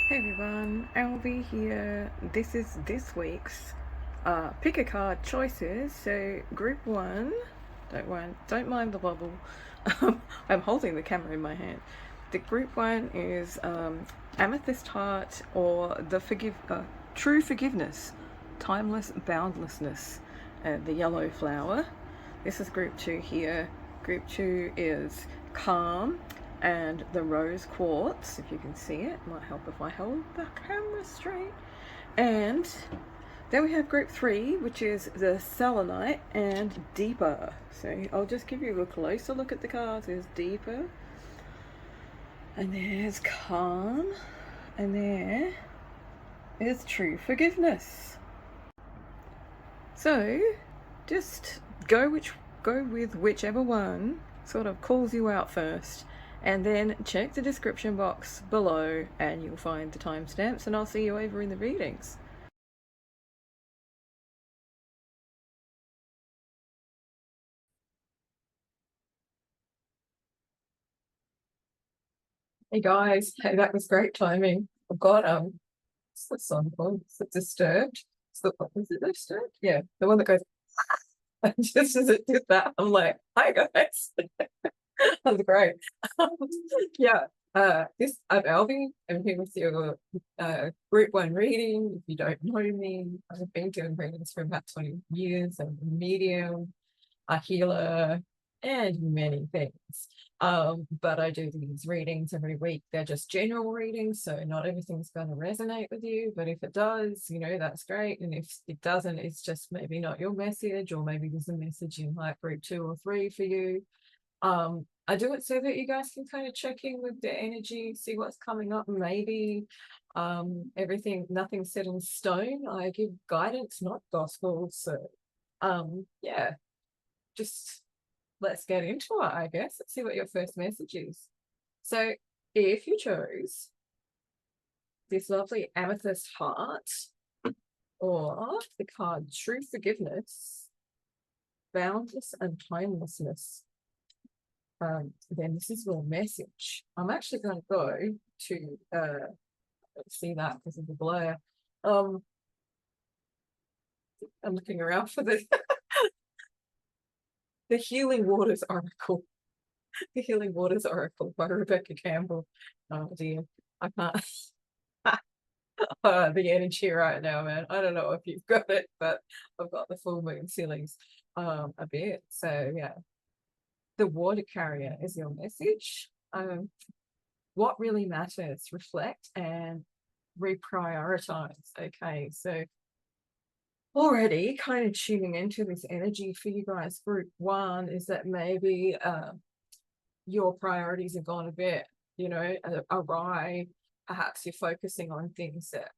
Hey everyone, Alvi here. This is this week's pick a card choices. So group one, don't mind the bubble. I'm holding the camera in my hand. The group one is Amethyst Heart or the True Forgiveness, Timeless Boundlessness, the yellow flower. This is group two here. Group two is Calm and the Rose Quartz. If you can see it, might help if I hold the camera straight. And then we have group three, which is the Selenite and Deeper. So I'll just give you a closer look at the cards. There's Deeper, and there's Calm, and there is True Forgiveness. So just go with whichever one sort of calls you out first, and then check the description box below and you'll find the timestamps, and I'll see you over in the readings. Hey guys, hey, that was great timing. I've got what's the song called? Is it Disturbed? Is it Disturbed? Yeah, the one that goes and just as it did that, I'm like, hi guys. That was great. Yeah. This I'm Alvy. I'm here with your group one reading. If you don't know me, I've been doing readings for about 20 years. I'm a medium, a healer, and many things. But I do these readings every week. They're just general readings, so not everything's going to resonate with you. But if it does, that's great. And if it doesn't, it's just maybe not your message, or maybe there's a message in like group two or three for you. I do it so that you guys can kind of check in with the energy, see what's coming up. Maybe nothing's set in stone. I give guidance, not gospel. So yeah, just let's get into it, I guess. Let's see what your first message is. So if you chose this lovely amethyst heart or the card True Forgiveness, Boundless and Timelessness, then this is your message. I'm actually going to go to see that because of the blur. I'm looking around for the the Healing Waters Oracle. The Healing Waters Oracle by Rebecca Campbell. Oh dear, I can't. The energy right now, man. I don't know if you've got it, but I've got the full moon ceilings a bit. So yeah, the water carrier is your message. What really matters? Reflect and reprioritize. Okay, so already kind of tuning into this energy for you guys. Group one is that maybe your priorities have gone a bit, awry. Perhaps you're focusing on things that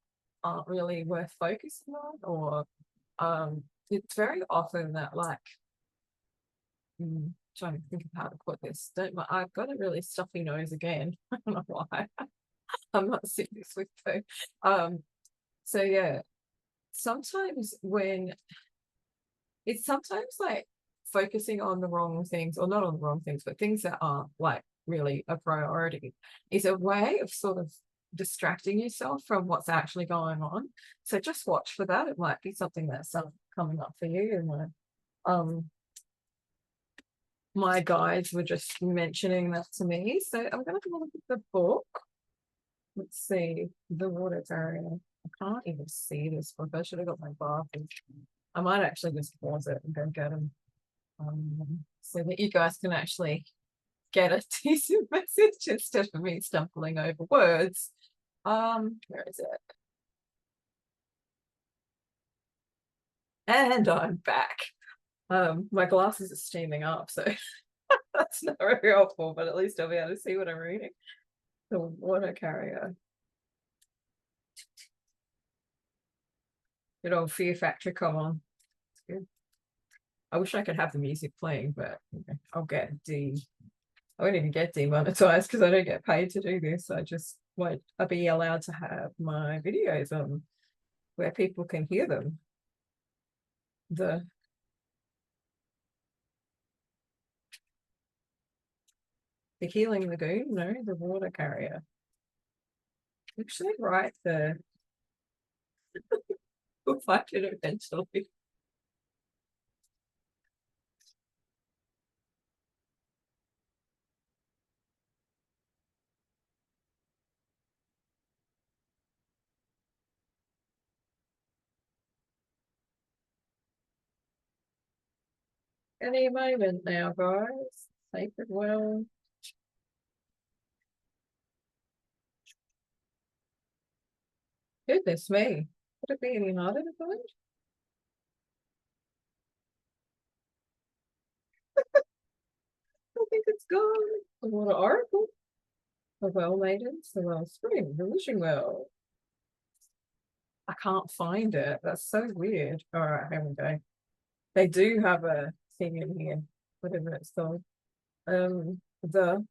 aren't really worth focusing on, or it's very often that trying to think of how to put this. I've got a really stuffy nose again. I don't know why. I'm not sick this week though. So yeah, sometimes when it's sometimes like focusing on the wrong things, or not on the wrong things, but things that aren't like really a priority, is a way of sort of distracting yourself from what's actually going on. So just watch for that. It might be something that's coming up for you. And my guides were just mentioning that to me. So I'm going to look at the book. Let's see, the water carrier. I can't even see this book. I should have got my glasses. I might actually just pause it and go get them, so that you guys can actually get a decent message instead of me stumbling over words. Where is it? And I'm back. My glasses are steaming up, so that's not very helpful, but at least I'll be able to see what I'm reading. The water carrier. Good old Fear Factor, come on. It's good. I wish I could have the music playing, but I'll get I won't even get demonetized because I don't get paid to do this. I just won't be allowed to have my videos on where people can hear them. The Healing Lagoon, no, the water carrier. Actually, right there. We'll find it eventually. Any moment now, guys. Sacred well. Goodness me. Could it be any harder to find? I think it's gone. The water oracle. The well maidens, the well spring, the wishing well. I can't find it. That's so weird. All right, here we go. They do have a thing in here, whatever it's called. The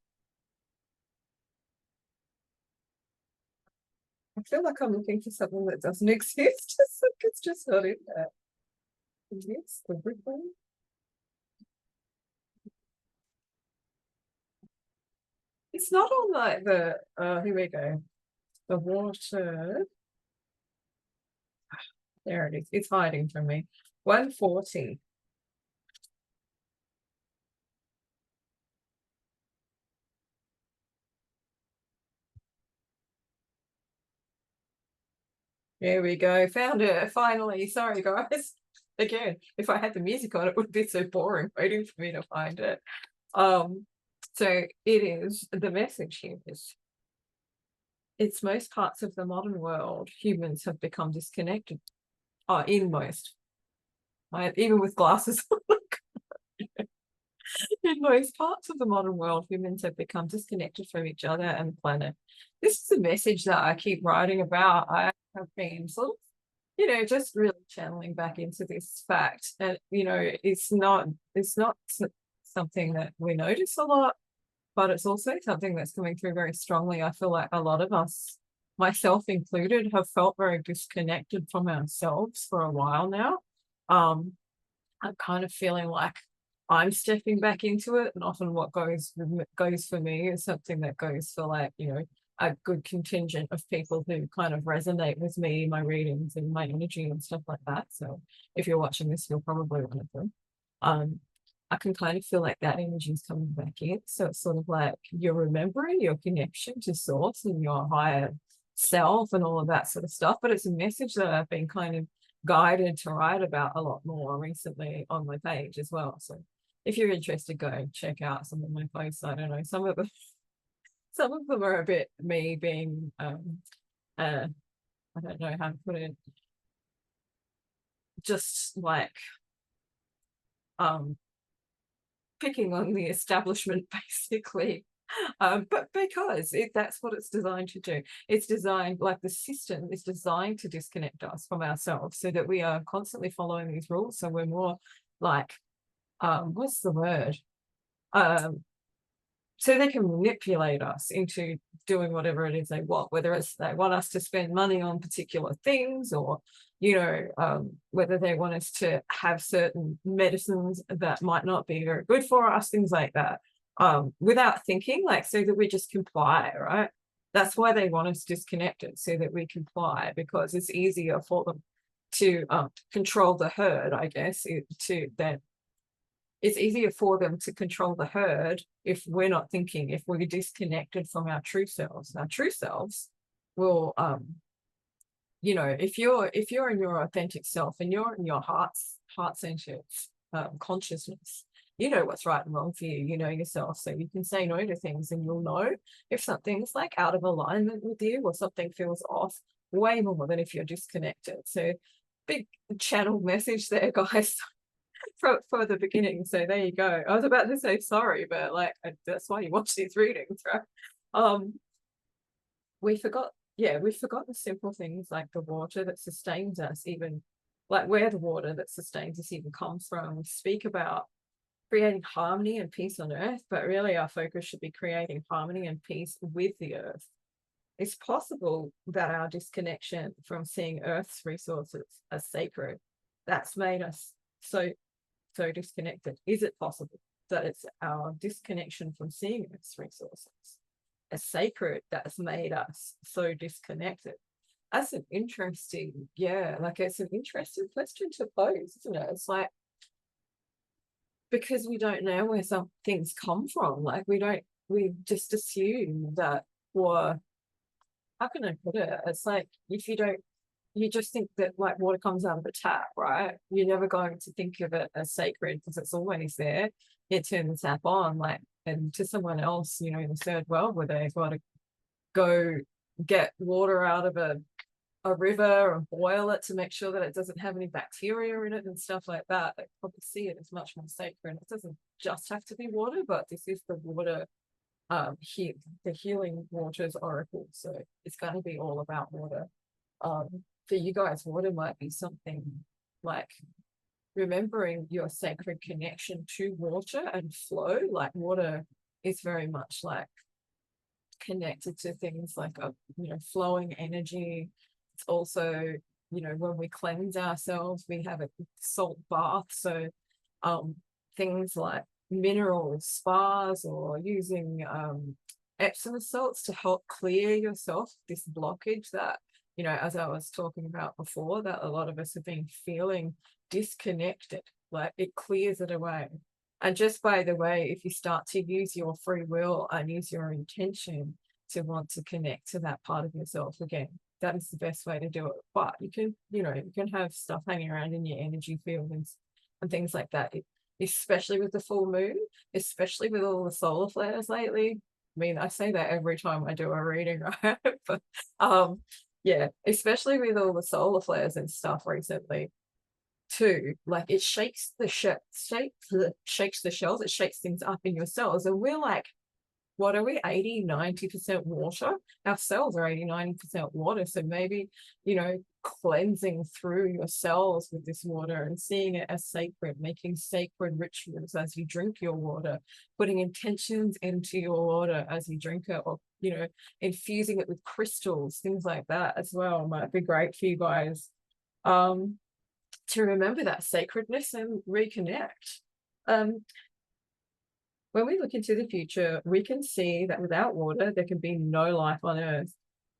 I feel like I'm looking for something that doesn't exist. It's just not in there. Yes, the brick one. It's not on like the here we go. The water. There it is. It's hiding from me. 140. There we go. Found it finally. Sorry, guys. Again, if I had the music on, it would be so boring waiting for me to find it. So it is the message here is it's most parts of the modern world, humans have become disconnected. In most. Even with glasses on. In most parts of the modern world, humans have become disconnected from each other and the planet. This is a message that I keep writing about. I have been sort of, just really channeling back into this fact. And, it's not something that we notice a lot, but it's also something that's coming through very strongly. I feel like a lot of us, myself included, have felt very disconnected from ourselves for a while now. I'm kind of feeling like I'm stepping back into it, and often what goes for me is something that goes for like, a good contingent of people who kind of resonate with me, my readings and my energy and stuff like that. So if you're watching this, you're probably one of them. I can kind of feel like that energy is coming back in. So it's sort of like you're remembering your connection to source and your higher self and all of that sort of stuff. But it's a message that I've been kind of guided to write about a lot more recently on my page as well. So if you're interested, go check out some of my posts. I don't know, some of them are a bit me being I don't know how to put it, just like picking on the establishment basically. But because that's what it's designed to do. It's designed, like the system is designed to disconnect us from ourselves so that we are constantly following these rules. So we're more like, what's the word? So they can manipulate us into doing whatever it is they want, whether it's they want us to spend money on particular things or, whether they want us to have certain medicines that might not be very good for us, things like that, without thinking, like, so that we just comply, right? That's why they want us disconnected, so that we comply, because it's easier for them to control the herd, I guess, it's easier for them to control the herd if we're not thinking, if we're disconnected from our true selves. Our true selves will, if you're in your authentic self and you're in your heart-centered consciousness, you know what's right and wrong for you. You know yourself, so you can say no to things, and you'll know if something's like out of alignment with you or something feels off way more than if you're disconnected. So big channel message there, guys. For the beginning. So there you go. I was about to say sorry, but like that's why you watch these readings, right? We forgot the simple things like the water that sustains us, even like where the water that sustains us even comes from. We speak about creating harmony and peace on earth, but really our focus should be creating harmony and peace with the earth. It's possible that our disconnection from seeing earth's resources as sacred, that's made us so disconnected. Is it possible that it's our disconnection from seeing its resources as sacred that's made us so disconnected? That's an interesting, yeah, like it's an interesting question to pose, isn't it? It's like, because we don't know where some things come from, like we just assume that, or how can I put it? It's like, if you don't, you just think that like water comes out of a tap, right? You're never going to think of it as sacred because it's always there. You turn the tap on, like, and to someone else, you know, in the third world where they've got to go get water out of a river and boil it to make sure that it doesn't have any bacteria in it and stuff like that, they probably see it as much more sacred. It doesn't just have to be water, but this is the water, the healing waters oracle. So it's going to be all about water. For you guys, water might be something like remembering your sacred connection to water and flow. Like water is very much like connected to things like a, you know, flowing energy. It's also, you know, when we cleanse ourselves, we have a salt bath. So things like mineral spas or using Epsom salts to help clear yourself this blockage that, you know, as I was talking about before, that a lot of us have been feeling disconnected, like it clears it away. And just by the way, if you start to use your free will and use your intention to want to connect to that part of yourself again, that is the best way to do it. But you can, you know, you can have stuff hanging around in your energy field and things like that, especially with the full moon, especially with all the solar flares lately. I mean, I say that every time I do a reading, right? But yeah, especially with all the solar flares and stuff recently too, like it shakes the shakes the shells, it shakes things up in your cells. And we're like, what are we, 80-90% water? Our cells are 80-90% water. So maybe, you know, cleansing through your cells with this water and seeing it as sacred, making sacred rituals as you drink your water, putting intentions into your water as you drink it, or, you know, infusing it with crystals, things like that as well might be great for you guys. To remember that sacredness and reconnect. When we look into the future, we can see that without water, there can be no life on Earth.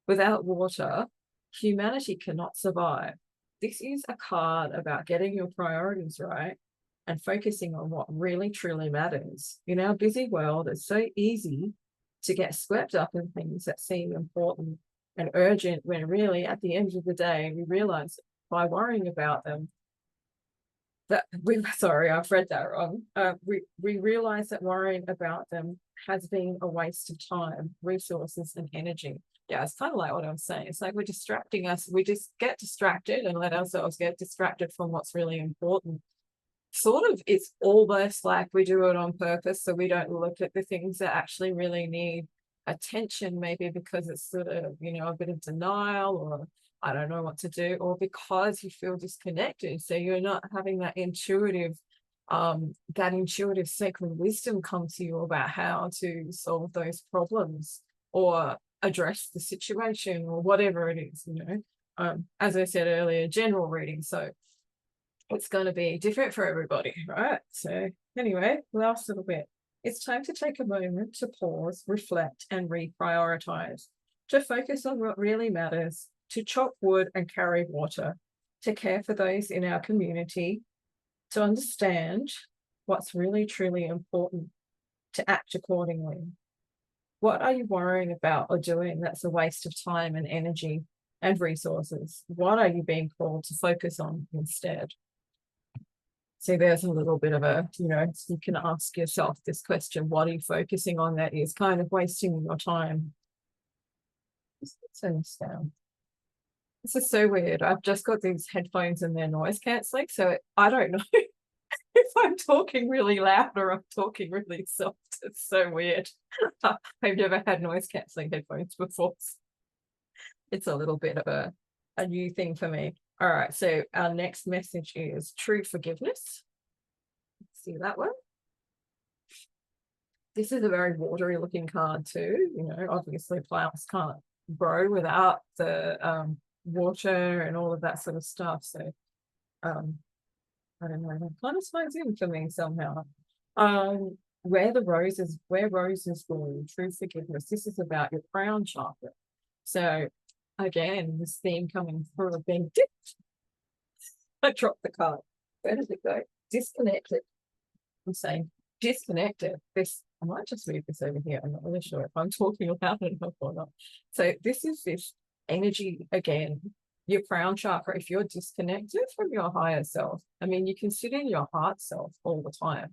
Without water, humanity cannot survive. This is a card about getting your priorities right and focusing on what really truly matters. In our busy world, it's so easy to get swept up in things that seem important and urgent when really, at the end of the day, we realize by worrying about them, that we sorry, I've read that wrong. We realize that worrying about them has been a waste of time, resources, and energy. Yeah, it's kind of like what I'm saying. It's like we're distracting us. We just get distracted and let ourselves get distracted from what's really important. Sort of, it's almost like we do it on purpose, so we don't look at the things that actually really need attention, maybe because it's sort of, you know, a bit of denial, or I don't know what to do, or because you feel disconnected. So you're not having that intuitive sacred wisdom come to you about how to solve those problems or address the situation or whatever it is, you know. As I said earlier, general reading. So it's going to be different for everybody, right? So anyway, last little bit. It's time to take a moment to pause, reflect, and reprioritize, to focus on what really matters, to chop wood and carry water, to care for those in our community, to understand what's really truly important, to act accordingly. What are you worrying about or doing that's a waste of time and energy and resources? What are you being called to focus on instead? So there's a little bit of a, you know, you can ask yourself this question: what are you focusing on that is kind of wasting your time? Just turn this down. This is so weird. I've just got these headphones and they're noise cancelling, so I don't know if I'm talking really loud or I'm talking really soft. It's so weird. I've never had noise cancelling headphones before. It's a little bit of a new thing for me. All right, so our next message is true forgiveness. See that one? This is a very watery looking card too. You know, obviously plants can't grow without the water and all of that sort of stuff. So I don't know, that kind of slides in for me somehow. where roses bloom, true forgiveness. This is about your crown chakra. So again, this theme coming through of being I dropped the card. Where does it go? Disconnected. I'm saying disconnected. This, I might just move this over here. I'm not really sure if I'm talking about it enough or not. So this is this energy again, your crown chakra. If you're disconnected from your higher self, I mean, you can sit in your heart self all the time.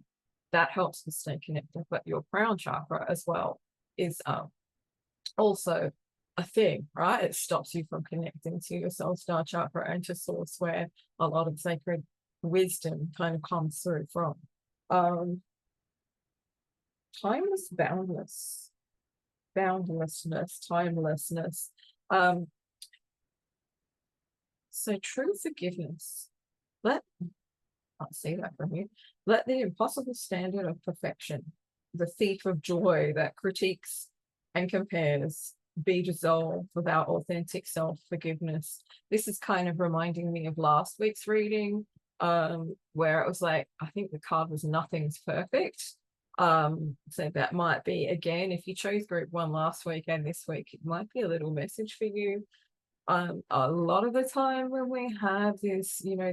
That helps to stay connected. But your crown chakra as well is also a thing, right? It stops you from connecting to your soul star chakra and to source, where a lot of sacred wisdom kind of comes through from. Timeless, boundlessness, timelessness. So true forgiveness. Can't see that from you. Let the impossible standard of perfection, the thief of joy that critiques and compares, be dissolved without authentic self-forgiveness. This is kind of reminding me of last week's reading, where it was like, I think the card was nothing's perfect. So that might be, again, if you chose group 1 last week and this week, it might be a little message for you. A lot of the time when we have this, you know,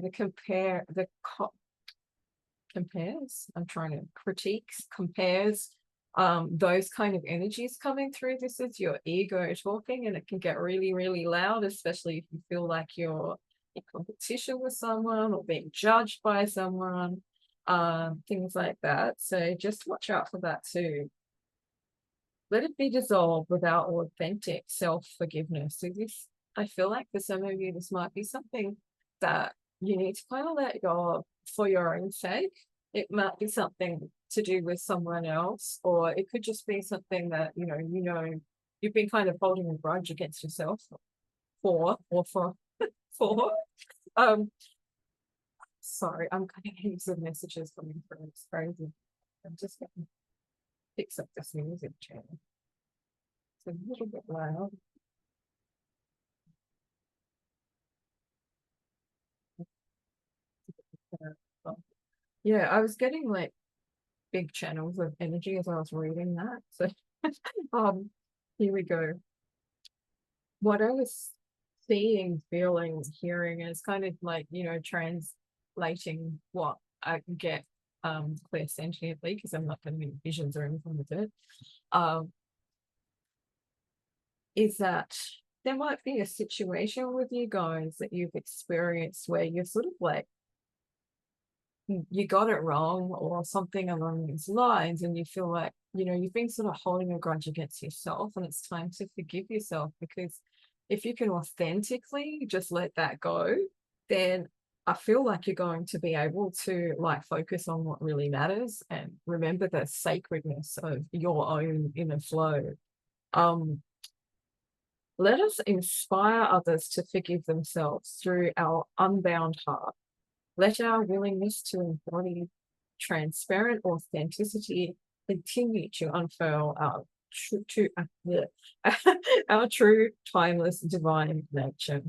critiques, compares, those kind of energies coming through. This is your ego talking, and it can get really, really loud, especially if you feel like you're in competition with someone or being judged by someone, things like that. So just watch out for that too. Let it be dissolved without authentic self-forgiveness. So this, I feel like for some of you, this might be something that you need to kind of let go of for your own sake. It might be something to do with someone else, or it could just be something that, you know, you've been kind of holding a grudge against yourself for. Sorry, I'm getting heaps of messages coming through. It's crazy. I'm just going to fix up this music channel. It's a little bit loud. Yeah, I was getting like big channels of energy as I was reading that. So here we go. What I was seeing, feeling, hearing is kind of like, you know, translating what I get clairsentiently, because I'm not going to be visions or anything with it. Is that there might be a situation with you guys that you've experienced where you're sort of like, you got it wrong or something along these lines, and you feel like, you know, you've been sort of holding a grudge against yourself, and it's time to forgive yourself. Because if you can authentically just let that go, then I feel like you're going to be able to like focus on what really matters and remember the sacredness of your own inner flow. Let us inspire others to forgive themselves through our unbound heart. Let our willingness to embody transparent authenticity continue to unfurl our our true, timeless, divine nature.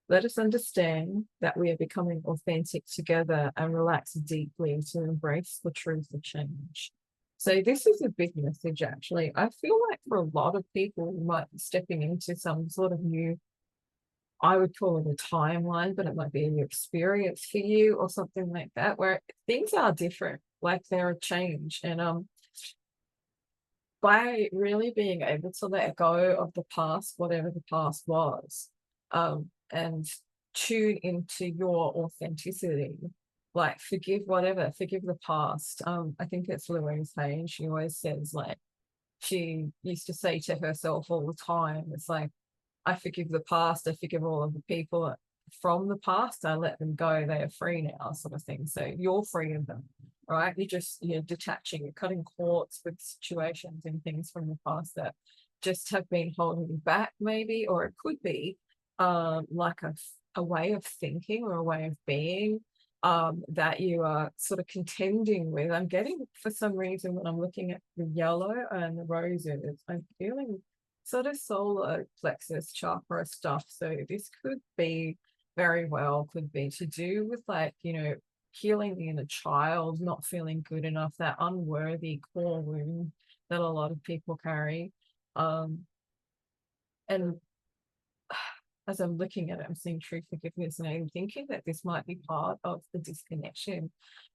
Let us understand that we are becoming authentic together and relax deeply to embrace the truth of change. So this is a big message, actually. I feel like for a lot of people who might be stepping into some sort of new, I would call it a timeline, but it might be a new experience for you or something like that, where things are different, like they're a change. And by really being able to let go of the past, whatever the past was, and tune into your authenticity, like forgive the past. I think it's Louise Hay, and she always says, like, she used to say to herself all the time, it's like, I forgive the past, I forgive all of the people from the past, I let them go, they are free now, sort of thing. So you're free of them, right? You're detaching, you're cutting cords with situations and things from the past that just have been holding you back, maybe, or it could be like a way of thinking or a way of being that you are sort of contending with. I'm getting, for some reason, when I'm looking at the yellow and the roses, I'm feeling sort of solar plexus chakra stuff. So this could be very well, could be to do with, like, you know, healing the inner child, not feeling good enough, that unworthy core wound that a lot of people carry. And as I'm looking at it, I'm seeing true forgiveness, and I'm thinking that this might be part of the disconnection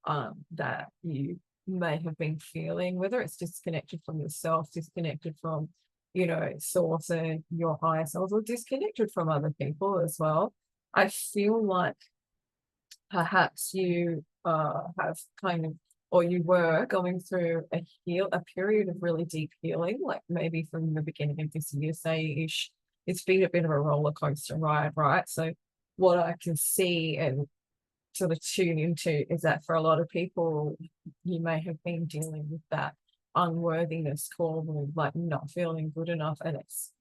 that you may have been feeling, whether it's disconnected from yourself, disconnected from, source and your higher self, or disconnected from other people as well. I feel like perhaps you have kind of, or you were going through a period of really deep healing, like maybe from the beginning of this year, say ish. It's been a bit of a roller coaster ride, right? So what I can see and sort of tune into is that for a lot of people, you may have been dealing with that unworthiness core, like not feeling good enough, and it's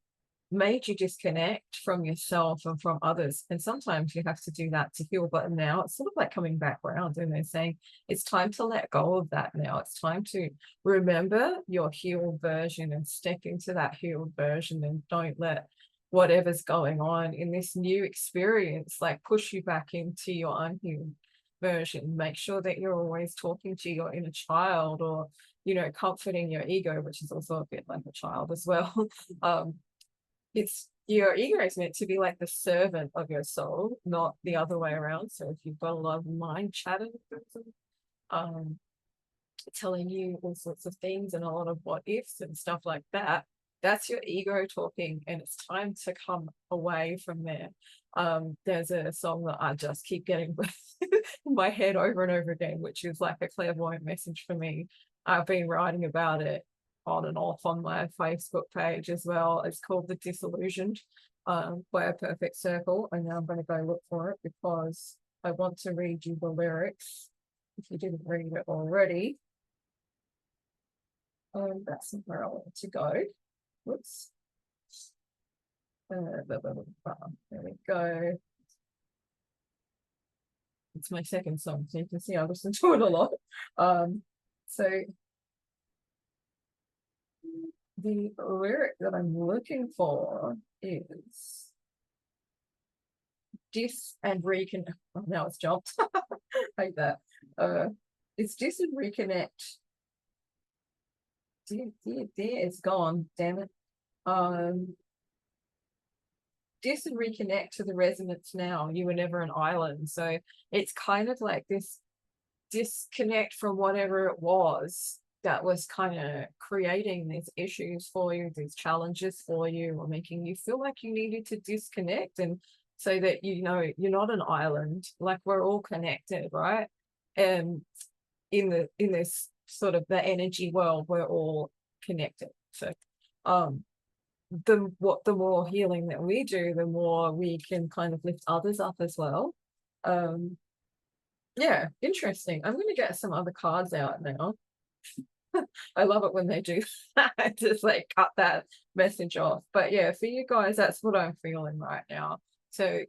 made you disconnect from yourself and from others. And sometimes you have to do that to heal. But now it's sort of like coming back around, and they're saying it's time to let go of that now. It's time to remember your healed version and step into that healed version, and don't let whatever's going on in this new experience like push you back into your unhealed version. Make sure that you're always talking to your inner child, or comforting your ego, which is also a bit like a child as well. It's your ego is meant to be like the servant of your soul, not the other way around. So if you've got a lot of mind chatter, um, telling you all sorts of things and a lot of what ifs and stuff like that, that's your ego talking, and it's time to come away from there. There's a song that I just keep getting in my head over and over again, which is like a clairvoyant message for me. I've been writing about it on and off on my Facebook page as well. It's called The Disillusioned by A Perfect Circle. And now I'm going to go look for it because I want to read you the lyrics if you didn't read it already. That's where I want to go. Whoops. There we go. It's my second song, so you can see I listen to it a lot. So the lyric that I'm looking for is dis and reconnect. Oh, now it's jumped. Hate that. It's dis and reconnect. There, it's gone. Damn it. Dis and reconnect to the resonance now. You were never an island. So it's kind of like this disconnect from whatever it was that was kind of creating these issues for you, these challenges for you, or making you feel like you needed to disconnect, and so that you're not an island. Like, we're all connected, right? And in this sort of the energy world, we're all connected. So the more healing that we do, the more we can kind of lift others up as well. Yeah, interesting. I'm going to get some other cards out now. I love it when they do that. Just like cut that message off. But yeah, for you guys, that's what I'm feeling right now. So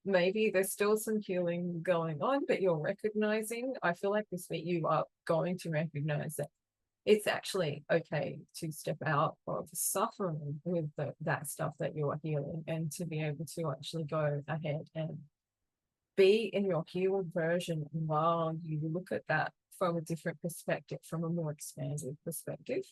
maybe there's still some healing going on, but you're recognizing, I feel like this week you are going to recognize that it's actually okay to step out of suffering with that stuff that you're healing, and to be able to actually go ahead and be in your healed version while you look at that from a different perspective, from a more expansive perspective.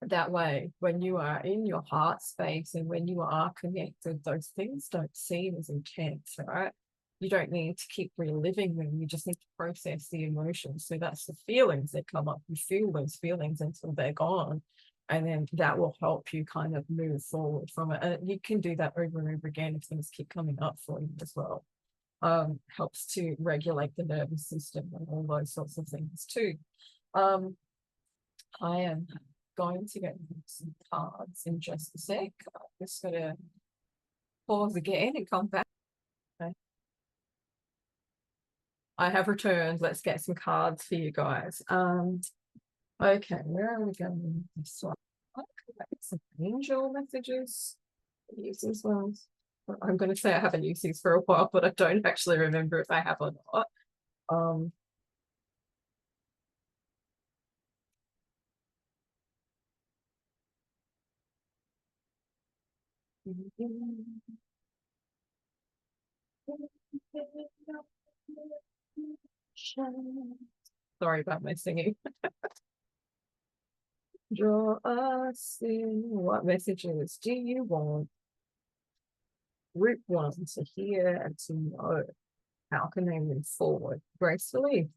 That way, when you are in your heart space and when you are connected, those things don't seem as intense, right? You don't need to keep reliving them. You just need to process the emotions. So that's the feelings that come up. You feel those feelings until they're gone. And then that will help you kind of move forward from it. And you can do that over and over again if things keep coming up for you as well. Helps to regulate the nervous system and all those sorts of things too. I am going to get some cards in just a sec. I'm just going to pause again and come back. Okay. I have returned. Let's get some cards for you guys. Okay, where are we going? This one. Some angel messages. Use these ones. I'm going to say I haven't used these for a while, but I don't actually remember if I have or not. Sorry about my singing. Draw us in. What messages do you want Group 1 to hear and to know? How can they move forward gracefully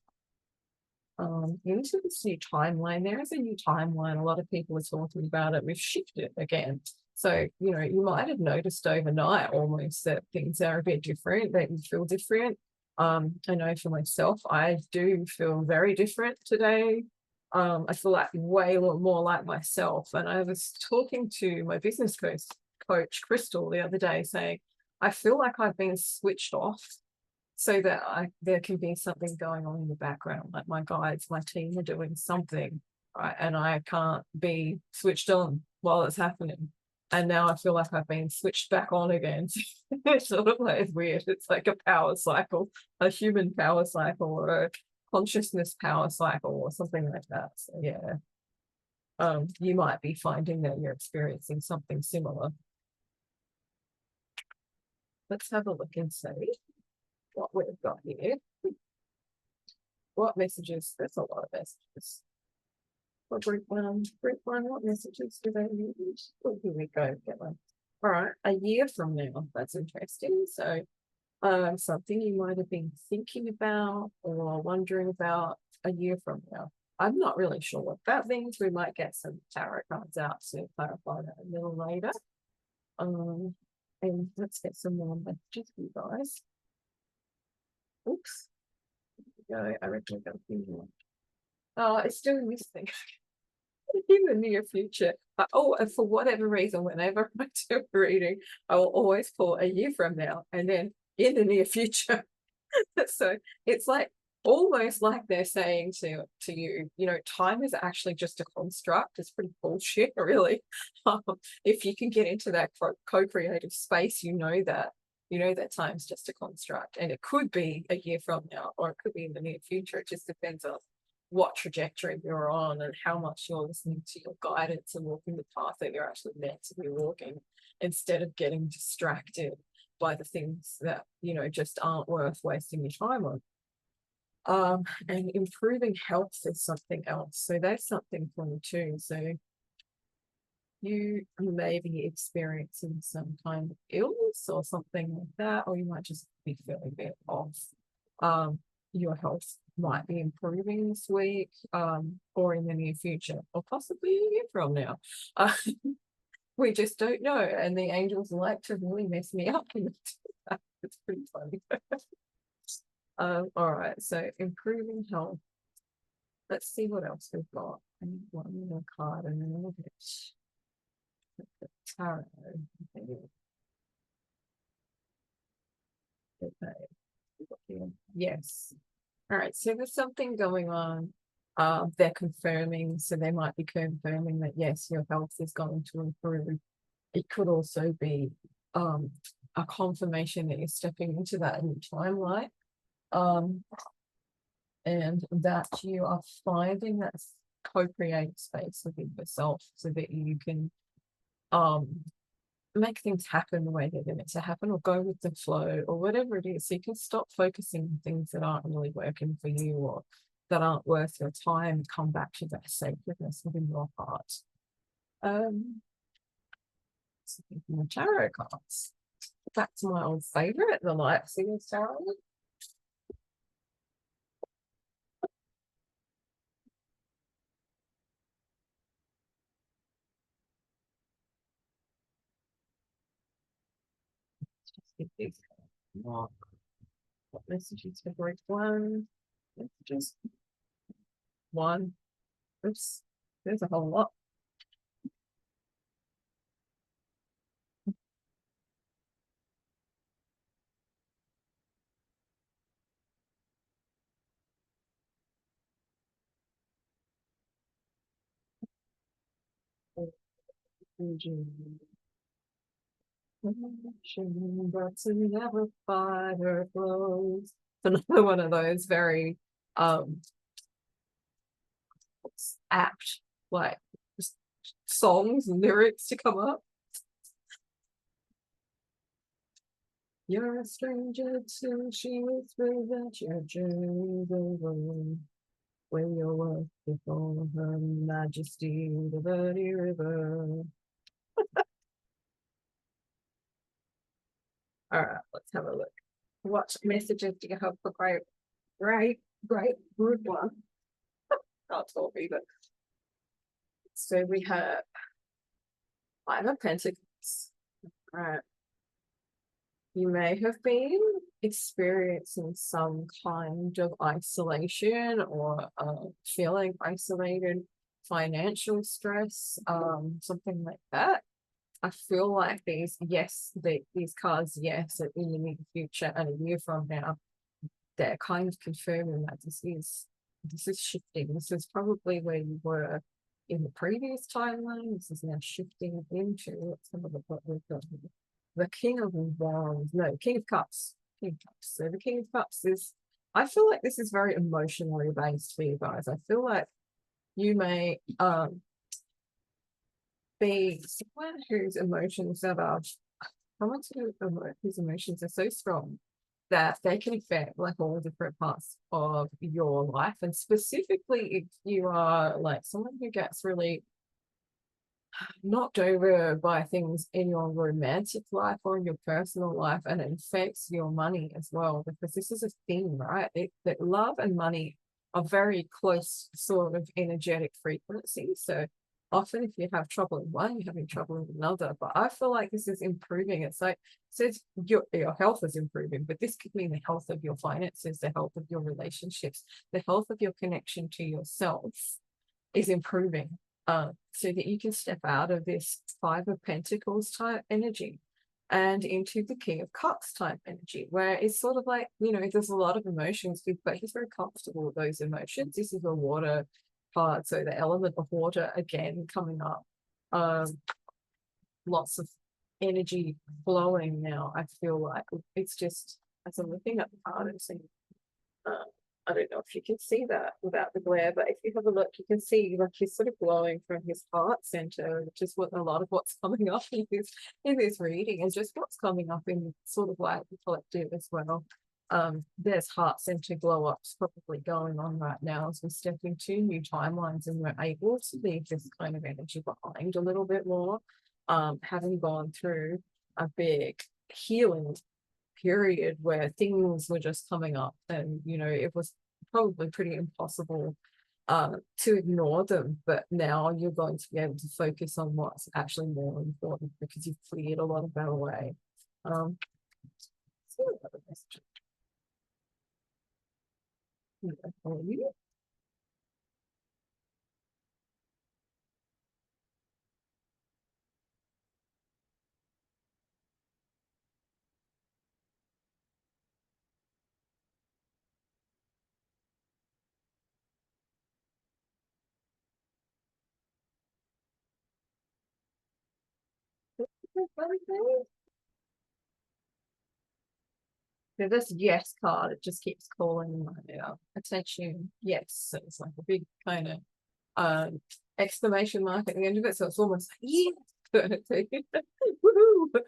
into this new timeline? There is a new timeline. A lot of people are talking about it. We've shifted again. So, you might have noticed overnight almost that things are a bit different, that you feel different. I know for myself, I do feel very different today. I feel like way more like myself. And I was talking to my business coach, Crystal, the other day, saying, I feel like I've been switched off so that there can be something going on in the background, like my guides, my team are doing something, right? And I can't be switched on while it's happening. And now I feel like I've been switched back on again. It's sort of like, it's weird. It's like a power cycle, a human power cycle, or a consciousness power cycle, or something like that. So yeah, you might be finding that you're experiencing something similar. Let's have a look and see what we've got here. What messages? There's a lot of messages. For group 1, what messages do they use? Oh, here we go. Get one. All right, a year from now. That's interesting. So, something you might have been thinking about or wondering about a year from now. I'm not really sure what that means. We might get some tarot cards out to clarify that a little later. And let's get some more messages for you guys. Oops. Go. I reckon we've got a few more. Oh, it's doing this thing. In the near future. And for whatever reason, whenever I do a reading, I will always pull a year from now and then in the near future. So it's like almost like they're saying to you, time is actually just a construct. It's pretty bullshit, really. If you can get into that co-creative space, that time's just a construct, and it could be a year from now, or it could be in the near future. It just depends on what trajectory you're on and how much you're listening to your guidance and walking the path that you're actually meant to be walking, instead of getting distracted by the things that just aren't worth wasting your time on. And improving health is something else. So that's something for me too. So you may be experiencing some kind of illness or something like that, or you might just be feeling a bit off. Your health might be improving this week, or in the near future, or possibly a year from now. We just don't know. And the angels like to really mess me up. It's pretty funny. All right, so improving health. Let's see what else we've got. I need one more card and then we'll get the tarot. Okay. Yes. All right, so there's something going on. They're confirming, so they might be confirming that yes, your health is going to improve. It could also be a confirmation that you're stepping into that new timeline, and that you are finding that co-creative space within yourself, so that you can make things happen the way they're meant to happen, or go with the flow, or whatever it is. So you can stop focusing on things that aren't really working for you, or that aren't worth your time. Come back to that sacredness within your heart. Something from the tarot cards. Back to my old favorite, the Light Singers Tarot. Just get these more. What messages for group 1? Just one. Oops, there's a whole lot. But to never fire flows. Another one of those very apt, like, songs and lyrics to come up. You're a stranger to she whispers that your journey's over. When you're worth before her majesty, the Verde River. All right, let's have a look. What messages do you have for great group one? Can't talk either. So we have Five of Pentacles. All right. You may have been experiencing some kind of isolation or feeling isolated, financial stress, something like that. I feel like these cards, yes, in the near future and a year from now, they're kind of confirming that this is shifting. This is probably where you were in the previous timeline. This is now shifting into, let's have a look what we've got here. The King of Wands, no, King of Cups. King of Cups. So the King of Cups is, I feel like this is very emotionally based for you guys. I feel like you may be someone whose emotions are someone whose emotions are so strong that they can affect like all different parts of your life. And specifically if you are like someone who gets really knocked over by things in your romantic life or in your personal life, and it affects your money as well, because this is a thing, right? That love and money are very close sort of energetic frequencies. So often if you have trouble in one, you're having trouble in another. But I feel like this is improving. It's like, it says your health is improving, but this could mean the health of your finances, the health of your relationships, the health of your connection to yourself is improving, so that you can step out of this Five of Pentacles type energy and into the King of Cups type energy, where it's sort of like, there's a lot of emotions, but he's very comfortable with those emotions. This is a water card, so the element of water again coming up. Lots of energy flowing now. I feel like it's just, as I'm looking at the card, I'm seeing I don't know if you can see that without the glare, but if you have a look, you can see like he's sort of glowing from his heart center, which is what a lot of what's coming up in this reading, and just what's coming up in sort of like the collective as well. There's heart center glow ups probably going on right now as we step into new timelines and we're able to leave this kind of energy behind a little bit more, having gone through a big healing period where things were just coming up, and it was probably pretty impossible to ignore them, but now you're going to be able to focus on what's actually more important because you've cleared a lot of that away. So for you. So this yes card, it just keeps calling my attention. Yes, so it's like a big kind of exclamation mark at the end of it. So it's almost like yes. Woohoo.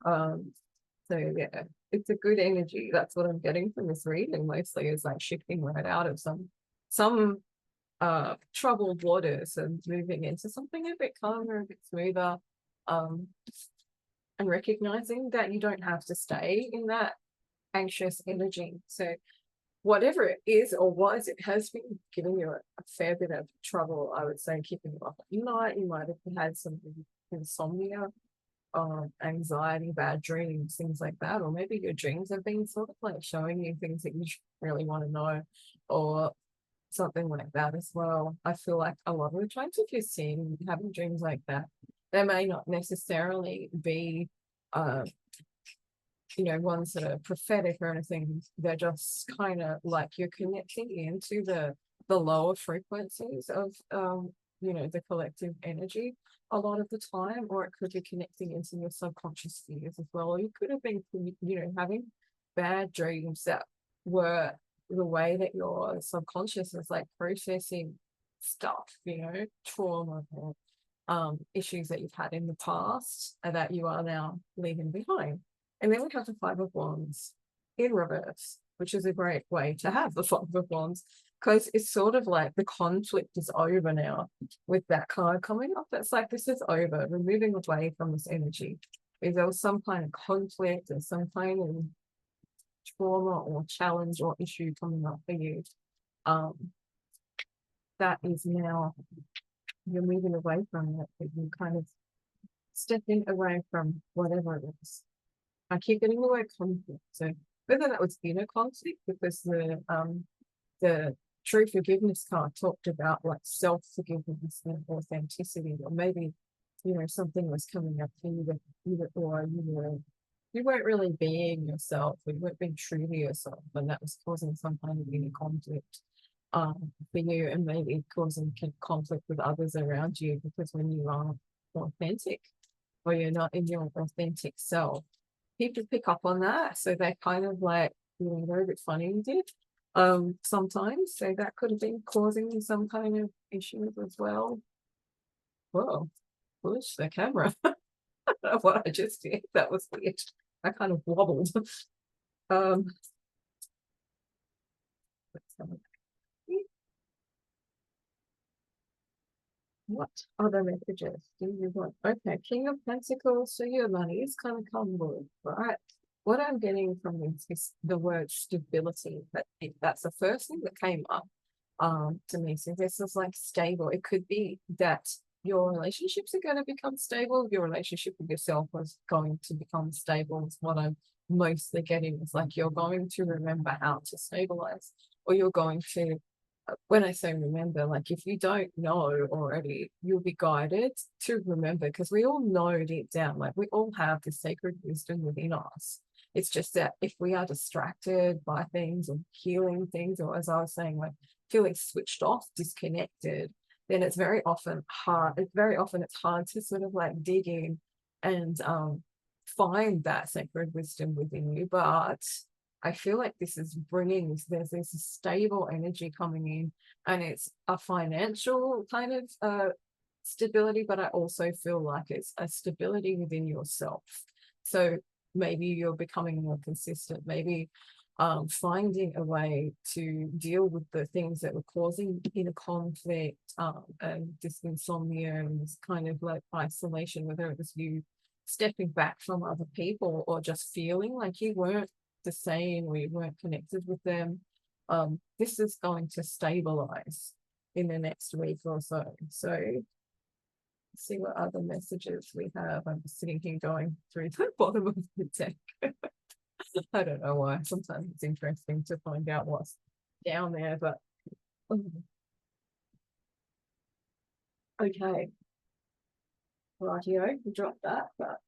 So yeah, it's a good energy. That's what I'm getting from this reading mostly, is like shifting right out of some troubled waters and moving into something a bit calmer, a bit smoother, um, and recognizing that you don't have to stay in that anxious energy. So whatever it is or was, it has been giving you a fair bit of trouble, I would say, keeping you up at night. You might have had some insomnia, anxiety, bad dreams, things like that. Or maybe your dreams have been sort of like showing you things that you really want to know, or something like that as well. I feel like a lot of the times if you're seeing having dreams like that, they may not necessarily be ones that are prophetic or anything. They're just kind of like you're connecting into the lower frequencies of the collective energy a lot of the time, or it could be connecting into your subconscious spheres as well. Or you could have been having bad dreams that were the way that your subconscious is like processing stuff, trauma or issues that you've had in the past and that you are now leaving behind. And then we have the Five of Wands in reverse, which is a great way to have the Five of Wands because it's sort of like the conflict is over now with that card coming up. It's like this is over. We're moving away from this energy. If there was some kind of conflict or some kind of trauma or challenge or issue coming up for you, that is now you're moving away from it. You're kind of stepping away from whatever it is. I keep getting the word conflict. So whether that was inner conflict, because the true forgiveness card talked about like self-forgiveness and authenticity, or maybe something was coming up for you that you weren't really being yourself, you weren't being true to yourself, and that was causing some kind of inner conflict for you, and maybe causing conflict with others around you, because when you are authentic or you're not in your authentic self, people pick up on that. So they kind of like, they're a bit funny with it sometimes. So that could have been causing some kind of issues as well. Whoa, push the camera. I don't know what I just did. That was weird. I kind of wobbled. Let's have a look. What other messages do you want? Okay, King of Pentacles, so your money is kind of combo, right? What I'm getting from this is the word stability. That's the first thing that came up to me. So this is like stable. It could be that your relationships are going to become stable. Your relationship with yourself was going to become stable. Is what I'm mostly getting. It's like you're going to remember how to stabilize, or you're going to, when I say remember, like if you don't know already, you'll be guided to remember, because we all know deep down, like we all have the sacred wisdom within us. It's just that if we are distracted by things or healing things, or as I was saying, like feeling switched off, disconnected, then it's very often hard. It's hard to sort of like dig in and find that sacred wisdom within you. But I feel like this is bringing there's this stable energy coming in, and it's a financial kind of stability, but I also feel like it's a stability within yourself. So maybe you're becoming more consistent, maybe finding a way to deal with the things that were causing inner conflict and this insomnia and this kind of like isolation, whether it was you stepping back from other people or just feeling like you weren't the same, we weren't connected with them. This is going to stabilize in the next week or so. So let's see what other messages we have. I'm just sitting here going through the bottom of the deck. I don't know why. Sometimes it's interesting to find out what's down there, but okay. Rightio, drop that, but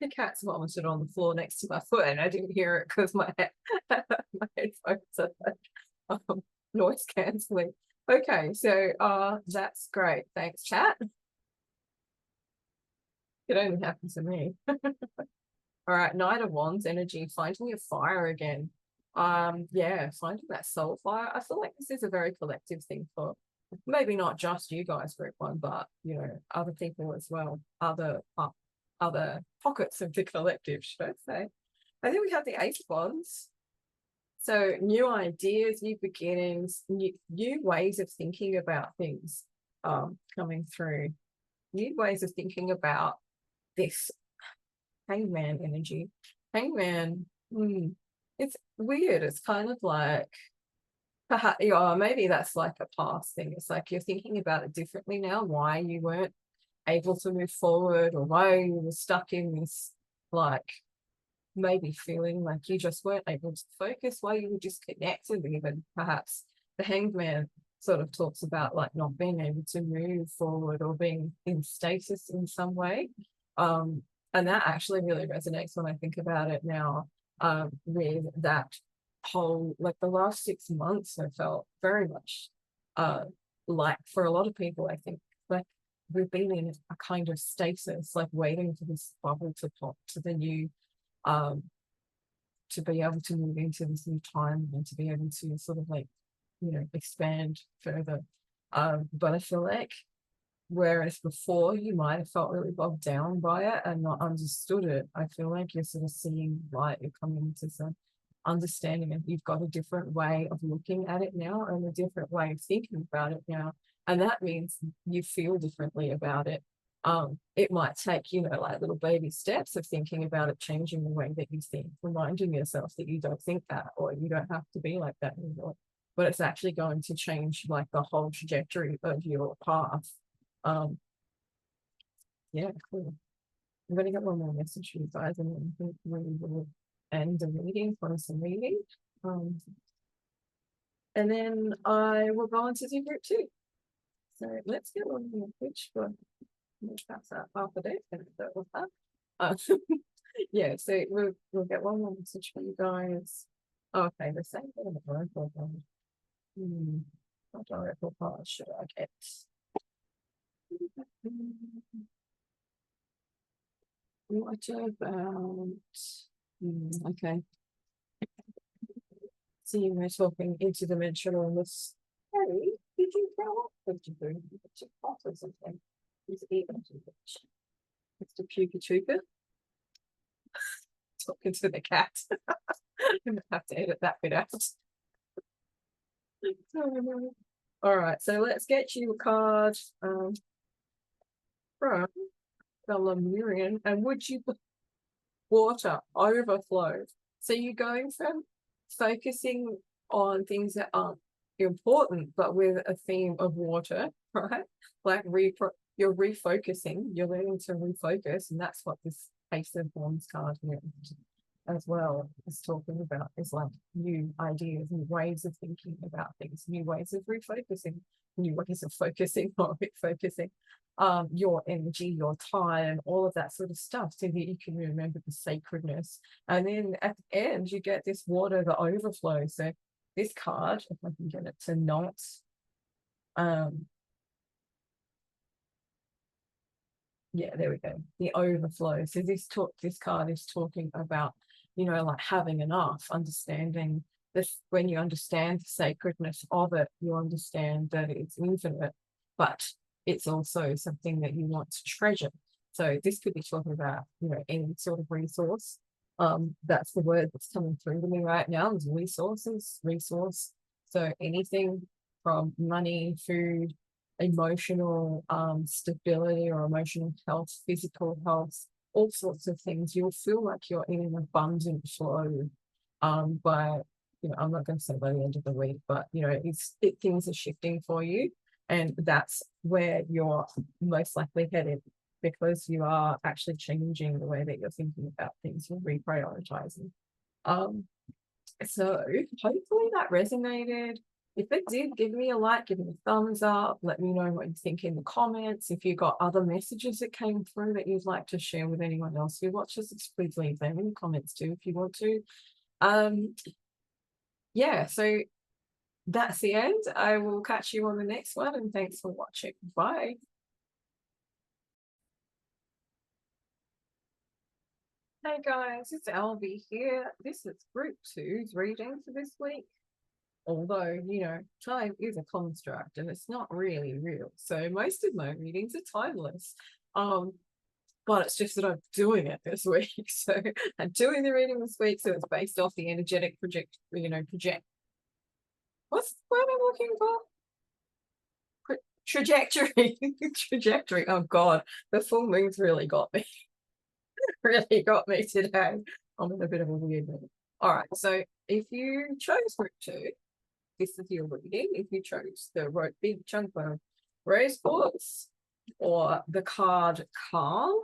the cat's vomited on the floor next to my foot, and I didn't hear it because my headphones are noise cancelling. Okay, so that's great. Thanks, chat. It only happened to me. All right, Knight of Wands energy, finding your fire again. Yeah, finding that soul fire. I feel like this is a very collective thing for maybe not just you guys, group one, but other people as well, other pockets of the collective, should I say. I think we have the Eight of Wands. So new ideas, new beginnings, new ways of thinking about things coming through. New ways of thinking about this Hangman energy. Hangman, it's weird. It's kind of like perhaps maybe that's like a past thing. It's like you're thinking about it differently now, why you weren't able to move forward, or why you were stuck in this like maybe feeling like you just weren't able to focus, why you were disconnected. Even perhaps the Hangman sort of talks about like not being able to move forward or being in stasis in some way. And that actually really resonates when I think about it now, with that whole, like the last 6 months have felt very much like for a lot of people, I think, like we've been in a kind of stasis, like waiting for this bubble to pop to the new, to be able to move into this new time and to be able to sort of like, expand further. But I feel like whereas before you might have felt really bogged down by it and not understood it. I feel like you're sort of seeing light, you're coming to some understanding, and you've got a different way of looking at it now and a different way of thinking about it now. And that means you feel differently about it. It might take, like little baby steps of thinking about it, changing the way that you think, reminding yourself that you don't think that, or you don't have to be like that anymore. But it's actually going to change like the whole trajectory of your path. Yeah, cool. I'm gonna get one more message for you guys, and then I think we will end the reading, close the reading. And then I will go on to do group 2. So let's get one more pitch for that's that half a day, and that was that. Yeah, so we'll get one more message for you guys. Okay, the same thing. What oracle card should I get? What about okay. See, we're talking interdimensional in this. Harry, did you grow up? Did you do pot or something? He's eating too much. Mr. Puka Chuka. Talking to the cat. I'm gonna have to edit that bit out. All right, so let's get you a card from the Lemurian. And would you water overflow? So you're going from focusing on things that aren't important, but with a theme of water, right? Like you're refocusing, you're learning to refocus, and that's what this Ace of Wands card here as well is talking about, is like new ideas, new ways of thinking about things, new ways of refocusing, new ways of focusing or refocusing your energy, your time, all of that sort of stuff, so that you can remember the sacredness. And then at the end, you get this water that overflows. So this card, if I can get it to not yeah, there we go. The overflow. So this card is talking about, like having enough, understanding this. When you understand the sacredness of it, you understand that it's infinite, but it's also something that you want to treasure. So this could be talking about, any sort of resource. That's the word that's coming through to me right now, is resource. So anything from money, food, emotional stability or emotional health, physical health, all sorts of things. You'll feel like you're in an abundant flow by, I'm not going to say by the end of the week, but things are shifting for you, and that's where you're most likely headed, because you are actually changing the way that you're thinking about things. You're reprioritizing. So hopefully that resonated. If it did, give me a like, give me a thumbs up, let me know what you think in the comments. If you got other messages that came through that you'd like to share with anyone else who watches, please leave them in the comments too if you want to. Yeah, so that's the end. I will catch you on the next one, and thanks for watching. Bye. Hey guys, it's Albie here. This is group 2's reading for this week. Although, time is a construct and it's not really real. So most of my readings are timeless. But it's just that I'm doing it this week. So I'm doing the reading this week. So it's based off the energetic project. What's the word I'm looking for? Trajectory. Trajectory. Oh God, the full moon's really got me. Really got me today. I'm in a bit of a weird mood. All right. So if you chose group 2, this is your reading. If you chose the big chunk of rose quartz or the card Calm,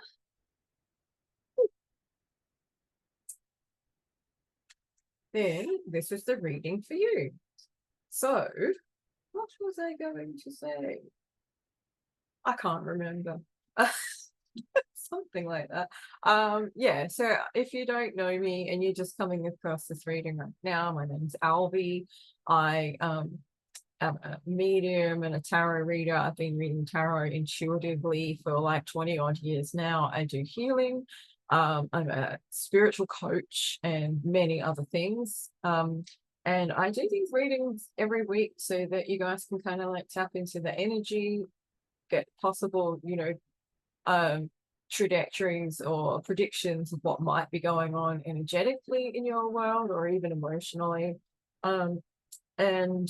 then this is the reading for you. So what was I going to say? I can't remember. Something like that. Yeah, so if you don't know me and you're just coming across this reading right now, my name's Albie. I am a medium and a tarot reader. I've been reading tarot intuitively for like 20 odd years now. I do healing. I'm a spiritual coach and many other things. And I do these readings every week so that you guys can kind of like tap into the energy, get possible, trajectories or predictions of what might be going on energetically in your world or even emotionally. And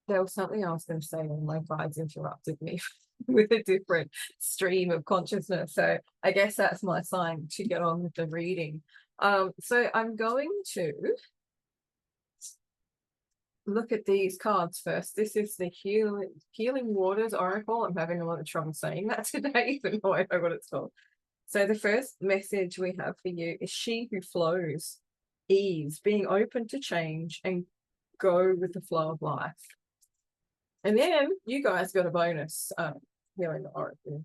there was something I was going to say and my guides interrupted me with a different stream of consciousness. So I guess that's my sign to get on with the reading. So I'm going to look at these cards first. This is the Healing Waters Oracle. I'm having a lot of trouble saying that today, even though I know what it's called. So the first message we have for you is she who flows, ease, being open to change and go with the flow of life. And then you guys got a bonus healing oracle,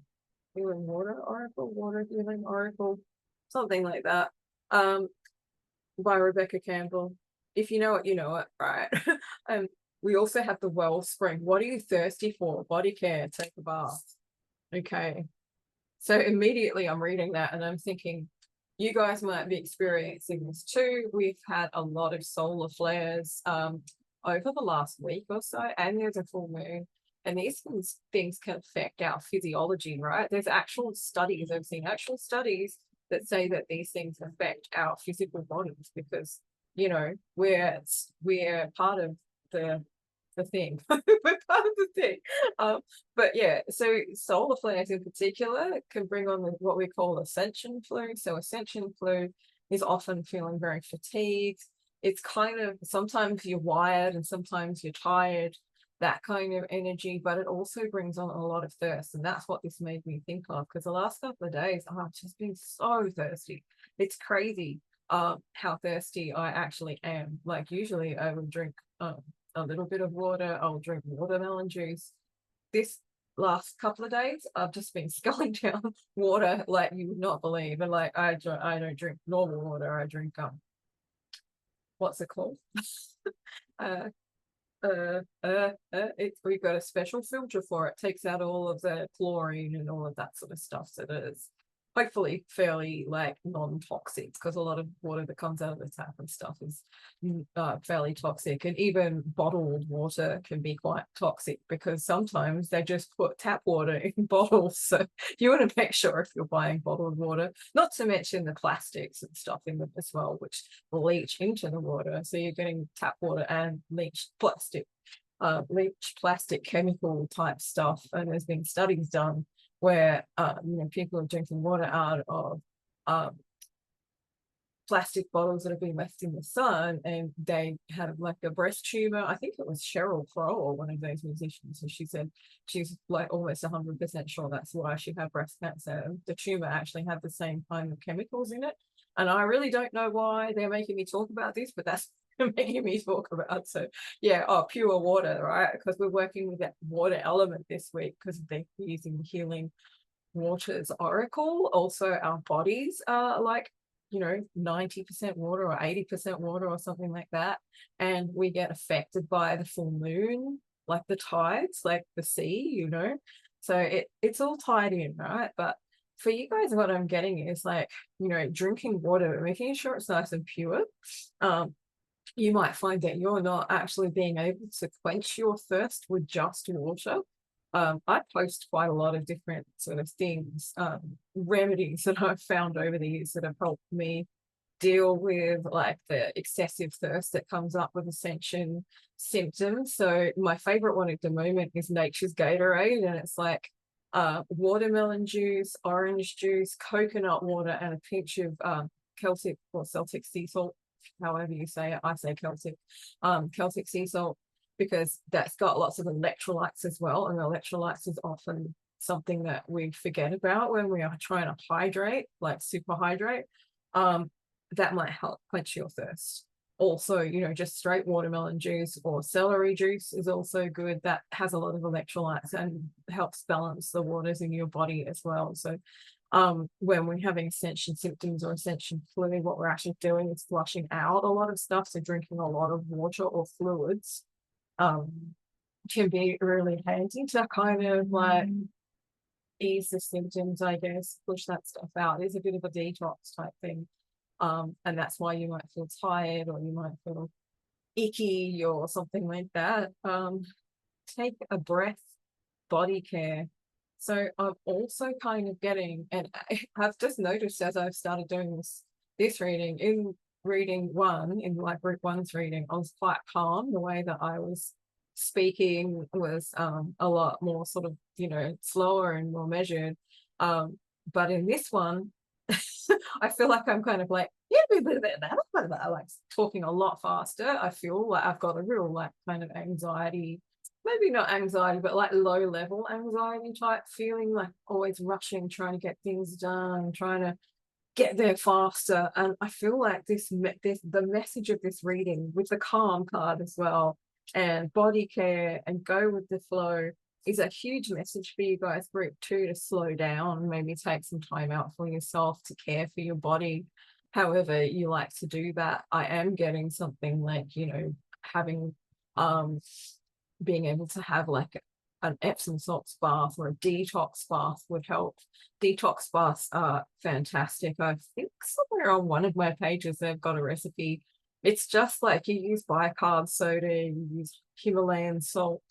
healing water oracle, water healing oracle, something like that, by Rebecca Campbell. If you know it, you know it, right? We also have the wellspring. What are you thirsty for? Body care, take a bath. Okay. So immediately I'm reading that and I'm thinking, you guys might be experiencing this too. We've had a lot of solar flares over the last week or so, and there's a full moon. And these things can affect our physiology, right? There's actual studies, I've seen actual studies that say that these things affect our physical bodies because, we're part of the thing. We're part of the thing. But yeah, so solar flares in particular can bring on what we call ascension flu. So ascension flu is often feeling very fatigued. It's kind of sometimes you're wired and sometimes you're tired, that kind of energy, but it also brings on a lot of thirst. And that's what this made me think of because the last couple of days I've just been so thirsty. It's crazy how thirsty I actually am. Like usually I would drink a little bit of water, I'll drink watermelon juice. This last couple of days I've just been sculling down water like you would not believe. And like I don't drink normal water, I drink what's it called? We've got a special filter for it. Takes out all of the chlorine and all of that sort of stuff. So that is hopefully fairly like non-toxic because a lot of water that comes out of the tap and stuff is fairly toxic, and even bottled water can be quite toxic because sometimes they just put tap water in bottles. So you want to make sure if you're buying bottled water, not to mention the plastics and stuff in them as well, which leach into the water. So you're getting tap water and leached plastic chemical type stuff. And there's been studies done where people are drinking water out of plastic bottles that have been left in the sun, and they had like a breast tumor. I think it was Sheryl Crow or one of those musicians. So she said she's like almost 100% sure that's why she had breast cancer. The tumor actually had the same kind of chemicals in it. And I really don't know why they're making me talk about this, but that's making me talk about. So yeah, pure water, right? Because we're working with that water element this week because they're using Healing Waters Oracle. Also our bodies are like 90% water or 80% water or something like that, and we get affected by the full moon, like the tides, like the sea, so it's all tied in, right? But for you guys, what I'm getting is like, drinking water, making sure it's nice and pure. You might find that you're not actually being able to quench your thirst with just water. I post quite a lot of different sort of things, remedies that I've found over the years that have helped me deal with like the excessive thirst that comes up with ascension symptoms. So my favorite one at the moment is Nature's Gatorade, and it's like watermelon juice, orange juice, coconut water, and a pinch of Celtic or Celtic sea salt, however you say it. I say Celtic sea salt, because that's got lots of electrolytes as well. And electrolytes is often something that we forget about when we are trying to hydrate, like super hydrate. That might help quench your thirst. Also, just straight watermelon juice or celery juice is also good. That has a lot of electrolytes and helps balance the waters in your body as well. So when we're having ascension symptoms or ascension flu, what we're actually doing is flushing out a lot of stuff. So drinking a lot of water or fluids can be really handy to kind of like ease the symptoms, I guess, push that stuff out. It's a bit of a detox type thing. And that's why you might feel tired or you might feel icky or something like that. Take a breath body care. So I'm also kind of getting, and I've just noticed as I've started doing this reading, in reading one, in like group one's reading, I was quite calm. The way that I was speaking was a lot more sort of, you know, slower and more measured. But in this one, I feel like I'm kind of like, yeah, like talking a lot faster. I feel like I've got a real like kind of anxiety, maybe not anxiety, but like low level anxiety type feeling, like always rushing, trying to get things done, trying to get there faster. And I feel like this the message of this reading with the calm card as well, and body care and go with the flow, is a huge message for you guys, group two, to slow down, maybe take some time out for yourself to care for your body, however you like to do that. I am getting something like, you know, having being able to have like an Epsom salts bath or a detox bath would help. Detox baths are fantastic. I think somewhere on one of my pages they've got a recipe. It's just like you use bicarb soda, you use Himalayan salt,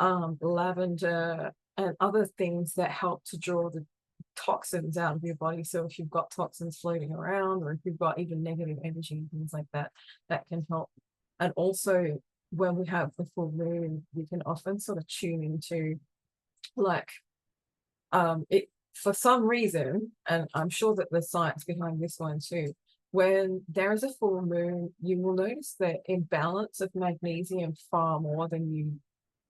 lavender, and other things that help to draw the toxins out of your body. So if you've got toxins floating around, or if you've got even negative energy and things like that, that can help. And also, when we have the full moon, we can often sort of tune into like it, for some reason, and I'm sure that there's science behind this one too. When there is a full moon, you will notice the imbalance of magnesium far more than you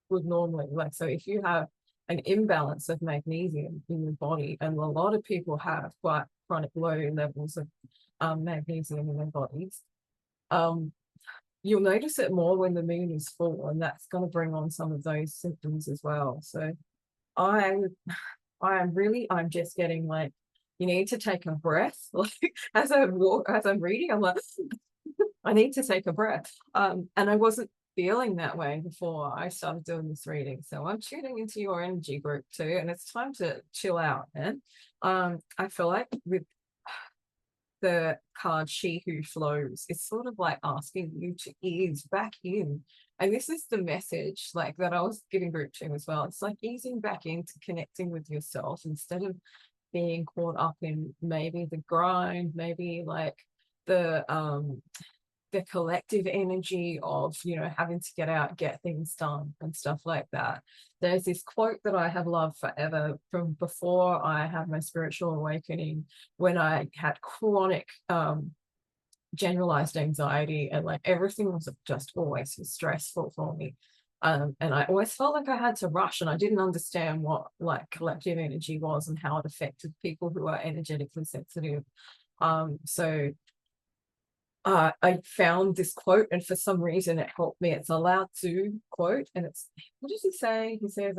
would normally. Like, so if you have an imbalance of magnesium in your body, and a lot of people have quite chronic low levels of magnesium in their bodies, you'll notice it more when the moon is full, and that's going to bring on some of those symptoms as well. So I'm just getting like, you need to take a breath. Like as I'm reading, I'm like, I need to take a breath. And I wasn't feeling that way before I started doing this reading. So I'm tuning into your energy, group two, and it's time to chill out, man. I feel like with the card She Who Flows, it's sort of like asking you to ease back in. And this is the message like that I was giving group two as well. It's like easing back into connecting with yourself instead of being caught up in maybe the grind, maybe like the collective energy of, you know, having to get out, get things done and stuff like that. There's this quote that I have loved forever from before I had my spiritual awakening, when I had chronic generalized anxiety, and like everything was just always stressful for me. And I always felt like I had to rush, and I didn't understand what like collective energy was and how it affected people who are energetically sensitive. So I found this quote, and for some reason it helped me. It's a Lao Tzu quote, and it's, what does he say? He says,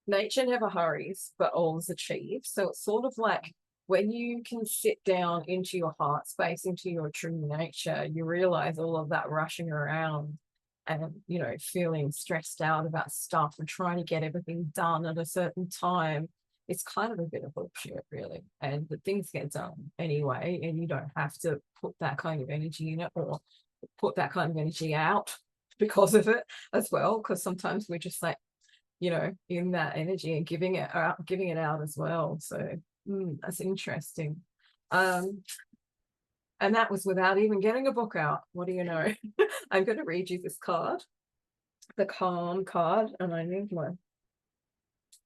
nature never hurries, but all is achieved. So it's sort of like when you can sit down into your heart space, into your true nature, you realize all of that rushing around and, you know, feeling stressed out about stuff and trying to get everything done at a certain time, it's kind of a bit of bullshit, really. And the things get done anyway, and you don't have to put that kind of energy in it, or put that kind of energy out because of it as well. Because sometimes we're just like, you know, in that energy and giving it out as well. So that's interesting. And that was without even getting a book out. What do you know? I'm going to read you this card, the Calm card, and I need one.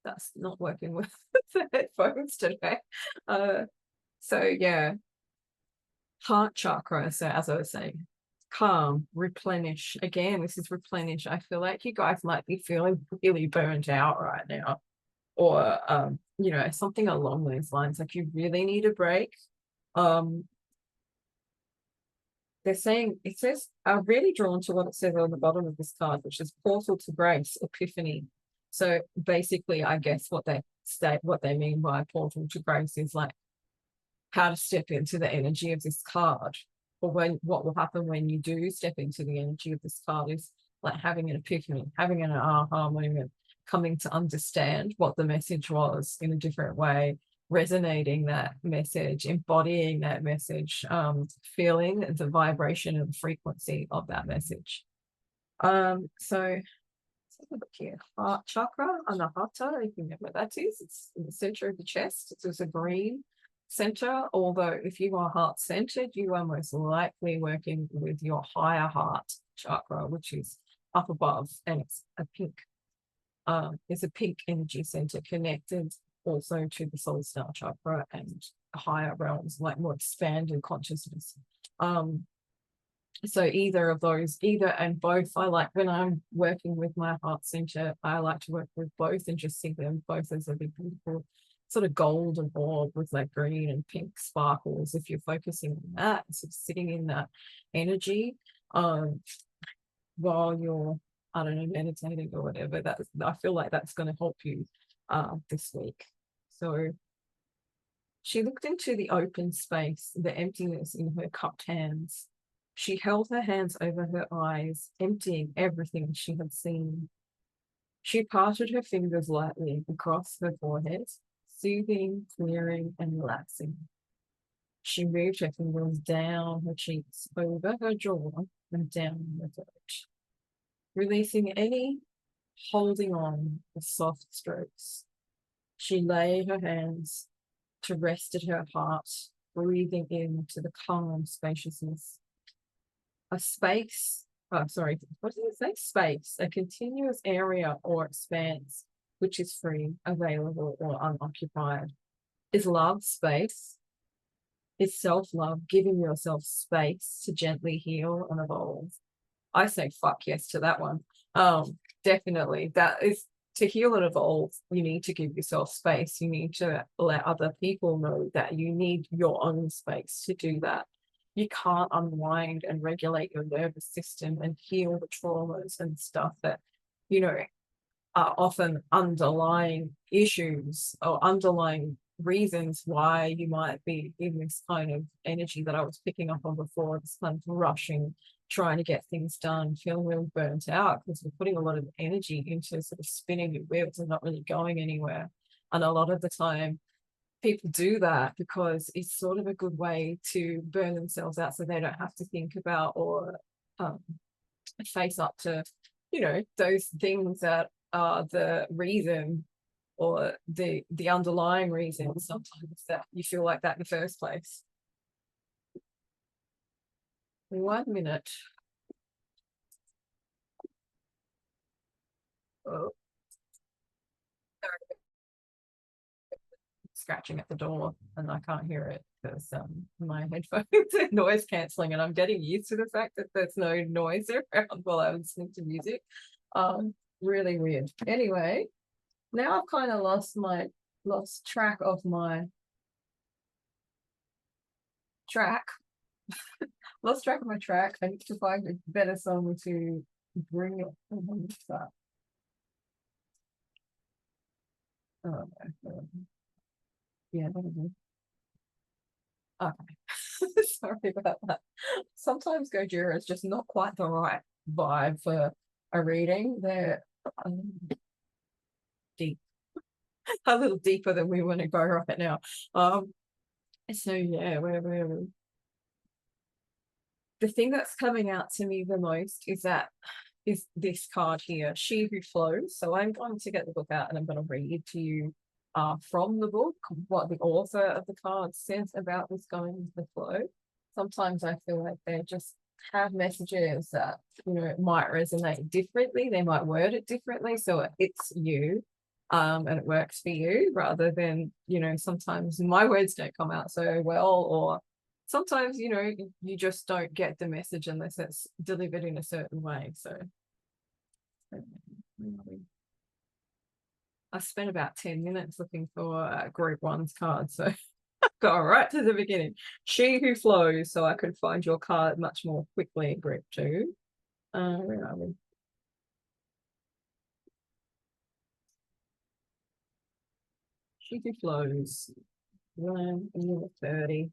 That's not working with the headphones today. So yeah, heart chakra. So as I was saying, calm, replenish. Again, this is replenish. I feel like you guys might be feeling really burnt out right now, or you know, something along those lines. Like you really need a break. They're saying, it says, I'm really drawn to what it says on the bottom of this card, which is portal to grace, epiphany. So basically, I guess what they mean by portal to grace is like how to step into the energy of this card, or what will happen when you do step into the energy of this card is like having an epiphany, having an aha moment, coming to understand what the message was in a different way, resonating that message, embodying that message, feeling the vibration and frequency of that message. So look here. Heart chakra, anahata, if you know what that is. It's in the center of the chest. It's a green center, although if you are heart centered, you are most likely working with your higher heart chakra, which is up above, and it's a pink energy center connected also to the soul star chakra and higher realms, like more expanded consciousness. So either of those, either and both, I like when I'm working with my heart center, I like to work with both and just see them both as a big beautiful sort of golden orb with like green and pink sparkles. If you're focusing on that, sort of sitting in that energy, while you're, I don't know, meditating or whatever, that I feel like that's going to help you this week. So she looked into the open space, the emptiness in her cupped hands. She held her hands over her eyes, emptying everything she had seen. She parted her fingers lightly across her forehead, soothing, clearing, and relaxing. She moved her fingers down her cheeks, over her jaw, and down her throat, releasing any holding on with soft strokes. She laid her hands to rest at her heart, breathing into the calm spaciousness. A space, oh, sorry, what did it say? Space, a continuous area or expanse which is free, available, or unoccupied. Is love space? Is self-love giving yourself space to gently heal and evolve? I say fuck yes to that one. Definitely. That is to heal and evolve, you need to give yourself space. You need to let other people know that you need your own space to do that. You can't unwind and regulate your nervous system and heal the traumas and stuff that, you know, are often underlying issues or underlying reasons why you might be in this kind of energy that I was picking up on before, this kind of rushing, trying to get things done, feeling really burnt out because we're putting a lot of energy into sort of spinning your wheels and not really going anywhere. And a lot of the time, people do that because it's sort of a good way to burn themselves out so they don't have to think about or face up to, you know, those things that are the reason or the underlying reason sometimes that you feel like that in the first place. 1 minute. Oh, scratching at the door and I can't hear it because my headphones are noise cancelling and I'm getting used to the fact that there's no noise around while I'm listening to music. Really weird. Anyway, now I've kind of lost track of my track. Lost track of my track. I need to find a better song to bring it. Oh, yeah. Okay. Sorry about that. Sometimes Gojira is just not quite the right vibe for a reading. They're deep, a little deeper than we want to go right now. So yeah, where the thing that's coming out to me the most is this card here, She Who Flows. So I'm going to get the book out and I'm going to read to you from the book what the author of the card says about this going into the flow. Sometimes I feel like they just have messages that, you know, might resonate differently. They might word it differently. So it's you and it works for you rather than, you know, sometimes my words don't come out so well, or sometimes, you know, you just don't get the message unless it's delivered in a certain way. So I spent about 10 minutes looking for group one's card. So go right to the beginning. She Who Flows, so I could find your card much more quickly in group two. Where are we? She Who Flows. 30.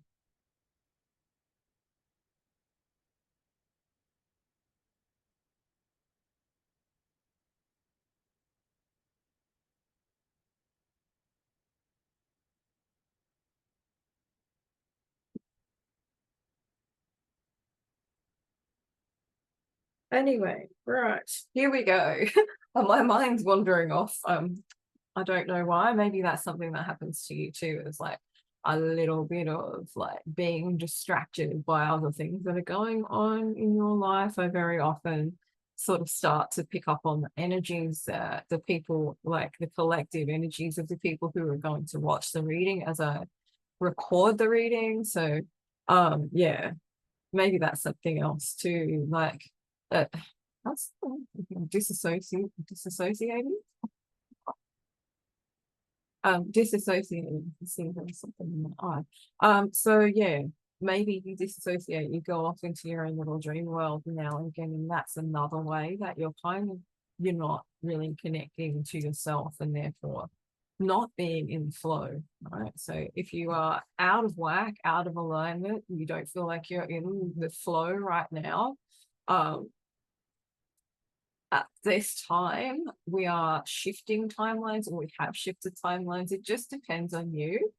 Anyway, right, here we go. My mind's wandering off. I don't know why. Maybe that's something that happens to you too. It's like a little bit of like being distracted by other things that are going on in your life. I very often sort of start to pick up on the energies that the people, like the collective energies of the people who are going to watch the reading as I record the reading. So, yeah, maybe that's something else too. Like, uh, that's disassociating. Disassociating seems like something in my eye. So yeah, maybe you disassociate, you go off into your own little dream world now and again, and that's another way that you're not really connecting to yourself and therefore not being in flow, right? So if you are out of whack, out of alignment, you don't feel like you're in the flow right now, um, at this time, we are shifting timelines, or we have shifted timelines. It just depends on you.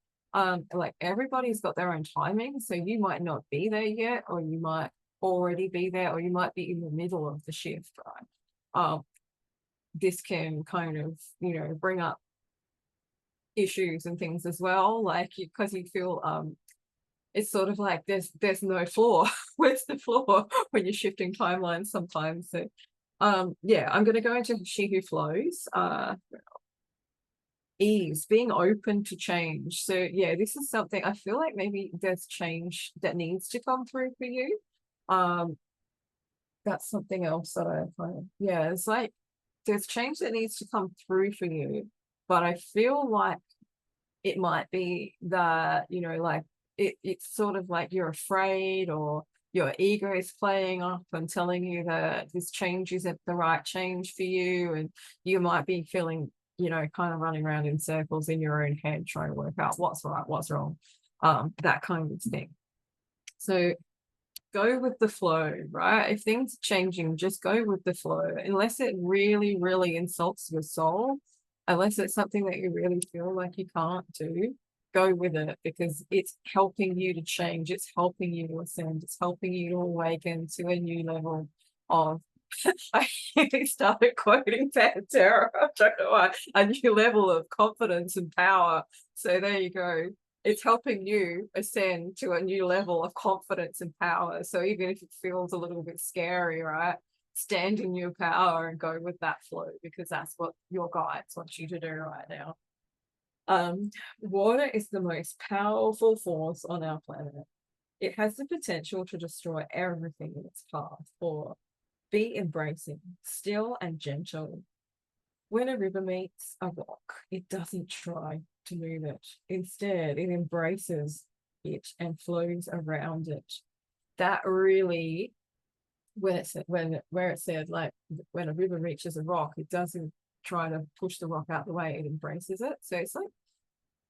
Like everybody's got their own timing, so you might not be there yet, or you might already be there, or you might be in the middle of the shift, right? This can kind of, bring up issues and things as well, like because you feel it's sort of like there's no floor. Where's the floor when you're shifting timelines sometimes? So yeah, I'm going to go into She Who Flows. Ease, being open to change. So yeah, this is something I feel like maybe there's change that needs to come through for you. That's something else that I find. Yeah, it's like there's change that needs to come through for you, but I feel like it might be that, like it's sort of like you're afraid, or your ego is playing up and telling you that this change isn't the right change for you, and you might be feeling, kind of running around in circles in your own head trying to work out what's right, what's wrong, that kind of thing. So go with the flow, right? If things are changing, just go with the flow, unless it really, really insults your soul, unless it's something that you really feel like you can't do. Go with it, because it's helping you to change, it's helping you to ascend, it's helping you to awaken to a new level of I started quoting Pantera. I don't know why. A new level of confidence and power. So there you go. It's helping you ascend to a new level of confidence and power. So even if it feels a little bit scary, right? Stand in your power and go with that flow, because that's what your guides want you to do right now. Water is the most powerful force on our planet. It has the potential to destroy everything in its path, or be embracing, still and gentle. When a river meets a rock, it doesn't try to move it. Instead, it embraces it and flows around it. That really, where it said like when a river reaches a rock, it doesn't try to push the rock out the way, it embraces it. So it's like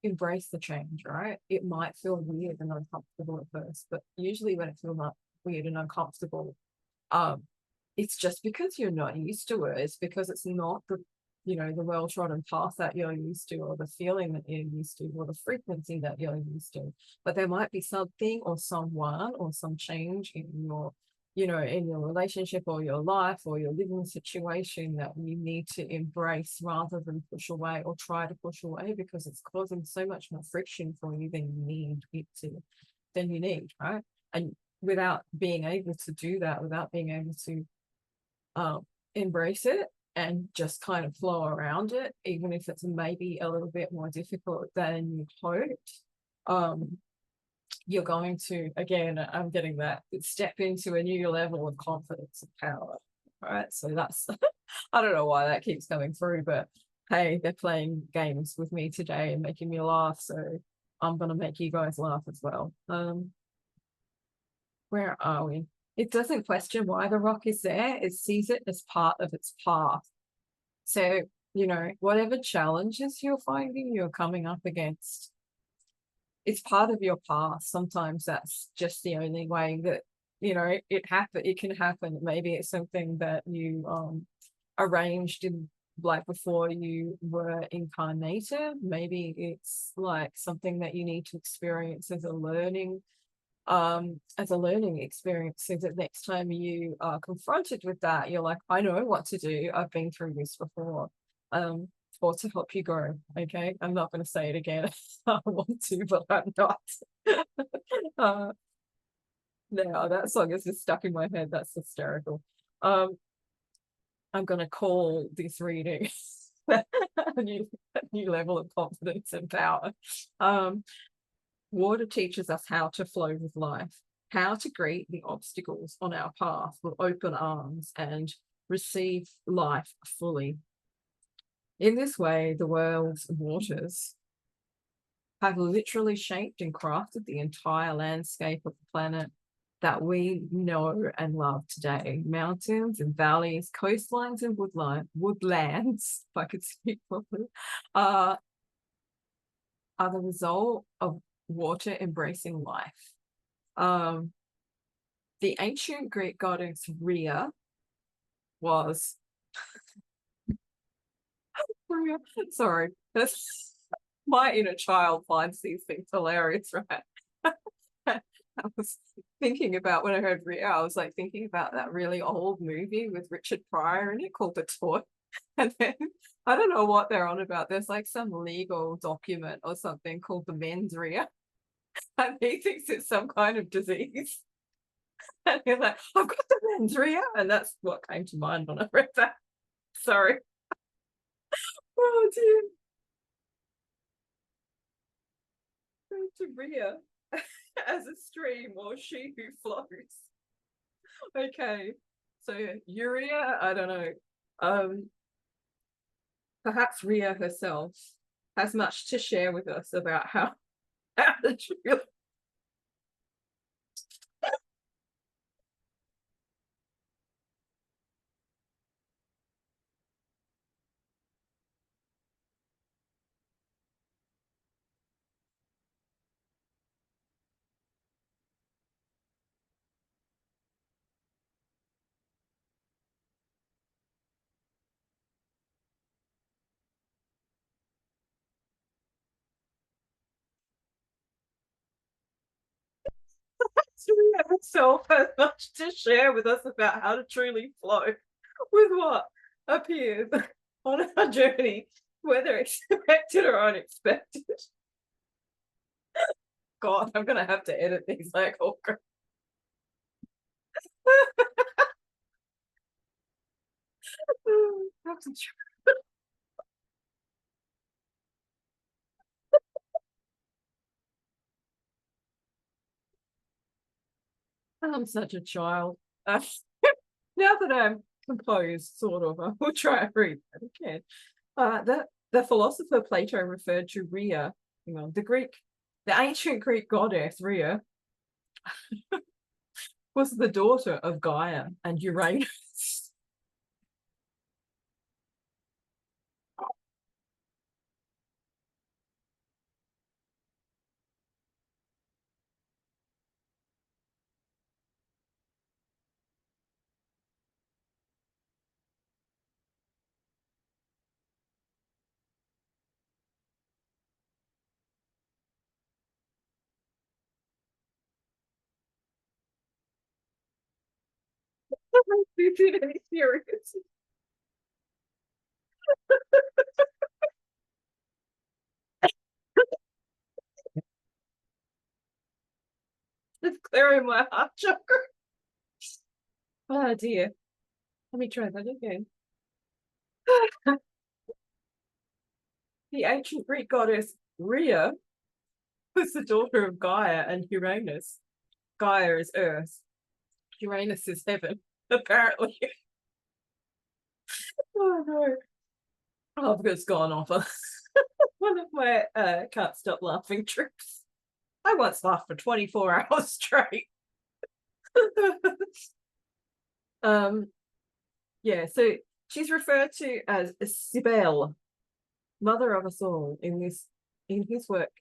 embrace the change, right? It might feel weird and uncomfortable at first, but usually when it feels weird and uncomfortable, it's just because you're not used to it. It's because it's not the well-trodden path that you're used to, or the feeling that you're used to, or the frequency that you're used to. But there might be something or someone or some change in your in your relationship or your life or your living situation that you need to embrace rather than push away or try to push away, because it's causing so much more friction for you than you need, right? And without being able to do that, without being able to embrace it and just kind of flow around it, even if it's maybe a little bit more difficult than you hoped, you're going to, again, I'm getting that, step into a new level of confidence and power, right? So that's, I don't know why that keeps coming through, but hey, they're playing games with me today and making me laugh, so I'm going to make you guys laugh as well. Where are we? It doesn't question why the rock is there. It sees it as part of its path. So, whatever challenges you're finding you're coming up against, it's part of your path. Sometimes that's just the only way that, it can happen. Maybe it's something that you arranged in like before you were incarnated. Maybe it's like something that you need to experience as a learning as a learning experience, so that next time you are confronted with that, you're like, I know what to do. I've been through this before. Or to help you grow. Okay, I'm not going to say it again. I want to, but I'm not. uh, no, that song is just stuck in my head. That's hysterical. I'm going to call this reading a new level of confidence and power. Water teaches us how to flow with life, how to greet the obstacles on our path with open arms and receive life fully. In this way, the world's waters have literally shaped and crafted the entire landscape of the planet that we know and love today. Mountains and valleys, coastlines and woodlands, if I could speak properly, are the result of water embracing life. The ancient Greek goddess Rhea was sorry, that's my inner child finds these things hilarious, right? I was thinking about when I heard Rhea, I was like thinking about that really old movie with Richard Pryor in it called The Toy. And then I don't know what they're on about. There's like some legal document or something called the mens rea. And he thinks it's some kind of disease. And he's like, I've got the mens rea. And that's what came to mind when I read that. Sorry. Oh dear. To Rhea as a stream or she who flows. Okay. So Urea, I don't know. Perhaps Rhea herself has much to share with us about how the true Rhea herself has much to share with us about how to truly flow with what appears on our journey, whether expected or unexpected. God, I'm gonna have to edit these like all I'm such a child. Now that I'm composed, sort of, I will try and read that again. The philosopher Plato referred to Rhea, the ancient Greek goddess Rhea, was the daughter of Gaia and Uranus. Serious. It's clearing my heart chakra. Oh dear. Let me try that again. The ancient Greek goddess Rhea was the daughter of Gaia and Uranus. Gaia is Earth. Uranus is heaven, apparently. Oh no. I've just gone off one of my can't stop laughing trips. I once laughed for 24 hours straight. Yeah, so she's referred to as Cybele, mother of us all, in his work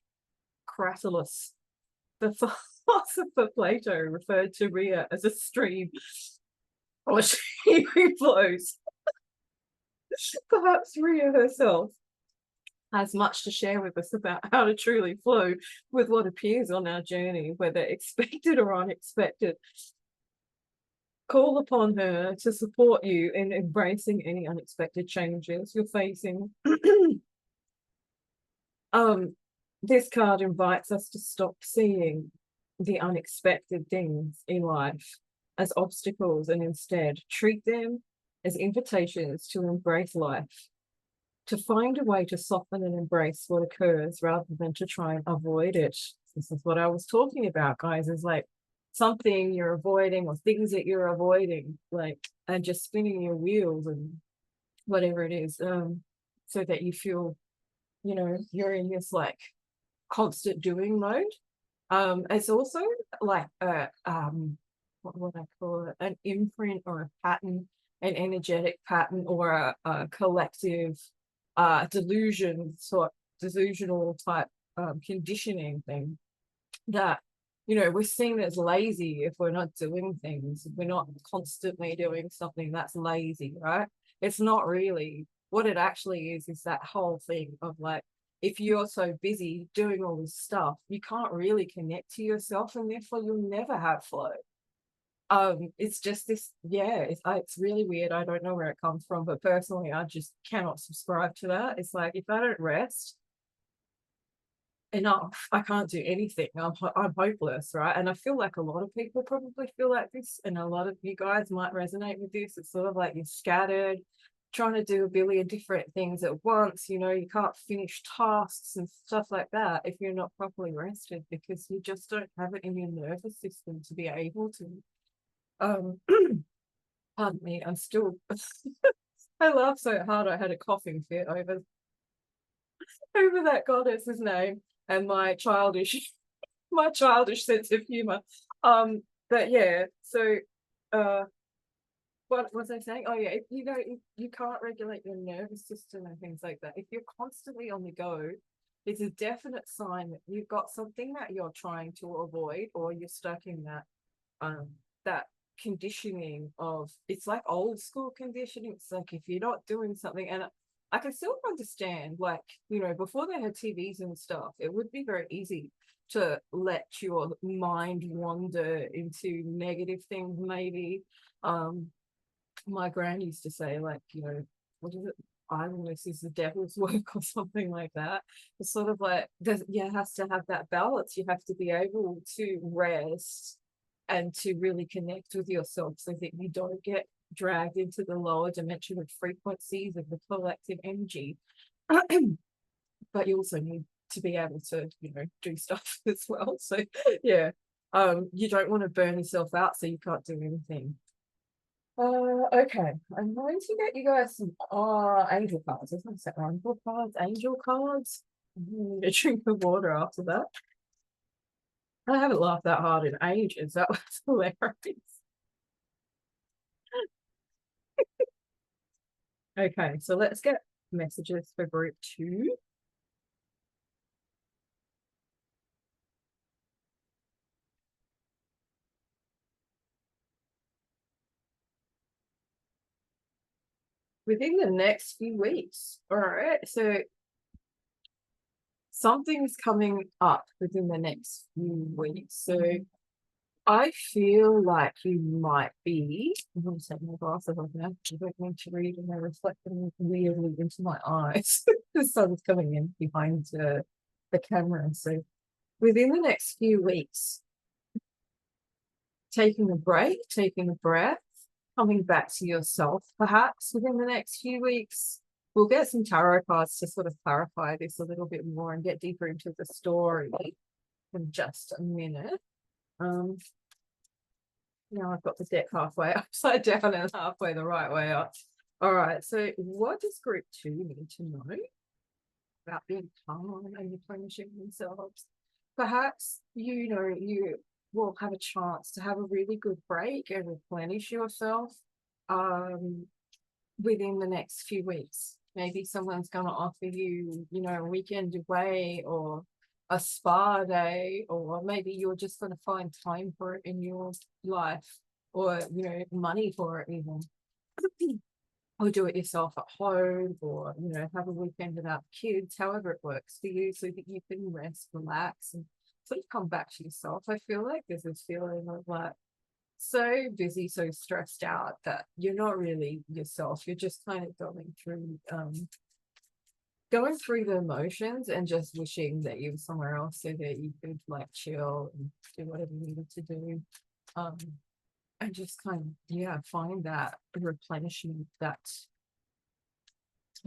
Cratylus. The philosopher Plato referred to Rhea as a stream or she who flows. Perhaps Rhea herself has much to share with us about how to truly flow with what appears on our journey, whether expected or unexpected. Call upon her to support you in embracing any unexpected changes you're facing. um, this card invites us to stop seeing the unexpected things in life as obstacles and instead treat them as invitations to embrace life, to find a way to soften and embrace what occurs rather than to try and avoid it. This is what I was talking about, guys, is like something you're avoiding or things that you're avoiding, like, and just spinning your wheels and whatever it is, so that you feel, you're in this like constant doing mode. It's also like what would I call it? An imprint or a pattern, an energetic pattern, or a collective delusional type conditioning thing that we're seen as lazy if we're not doing things. We're not constantly doing something that's lazy, right? It's not really. What it actually is that whole thing of like, if you're so busy doing all this stuff, you can't really connect to yourself, and therefore you'll never have flow. It's just this, yeah, it's really weird. I don't know where it comes from, but personally I just cannot subscribe to that. It's like, if I don't rest enough, I can't do anything. I'm hopeless, right? And I feel like a lot of people probably feel like this, and a lot of you guys might resonate with this. It's sort of like you're scattered, trying to do a billion different things at once. You can't finish tasks and stuff like that if you're not properly rested, because you just don't have it in your nervous system to be able to. Pardon me, I'm still I laughed so hard I had a coughing fit over that goddess's name and my childish sense of humor. But yeah, so what was I saying? Oh yeah, if you can't regulate your nervous system and things like that, if you're constantly on the go, it's a definite sign that you've got something that you're trying to avoid, or you're stuck in that conditioning of, it's like old school conditioning. It's like, if you're not doing something, and I can still understand, like, before they had TVs and stuff, it would be very easy to let your mind wander into negative things, maybe. My gran used to say, like, what is it? Idleness is the devil's work, or something like that. It's sort of like, you have to have that balance. You have to be able to rest and to really connect with yourself, so that you don't get dragged into the lower dimensional frequencies of the collective energy. But you also need to be able to, do stuff as well. So yeah, you don't want to burn yourself out so you can't do anything. Okay, I'm going to get you guys some angel cards. Isn't it angel cards? Angel cards. A drink of water after that. I haven't laughed that hard in ages. That was hilarious. Okay, so let's get messages for group 2. Within the next few weeks. All right, so something's coming up within the next few weeks. So I feel like you might be. I'm going to take my glasses off now. I don't need to read, and they're reflecting weirdly into my eyes. The sun's coming in behind the camera. So within the next few weeks, taking a break, taking a breath, coming back to yourself, perhaps within the next few weeks. We'll get some tarot cards to sort of clarify this a little bit more and get deeper into the story in just a minute. Now I've got the deck halfway upside down and halfway the right way up. All right, so what does group 2 need to know about being calm and replenishing themselves? Perhaps, you will have a chance to have a really good break and replenish yourself within the next few weeks. Maybe someone's going to offer you, a weekend away, or a spa day, or maybe you're just going to find time for it in your life, or money for it even. or do it yourself at home, or have a weekend without kids, however it works for you, so that you can rest, relax, and sort of come back to yourself. I feel like there's this feeling of like so busy, so stressed out that you're not really yourself. You're just kind of going through the emotions and just wishing that you were somewhere else so that you could like chill and do whatever you needed to do. Um, and just kind of, yeah, find that replenishment, that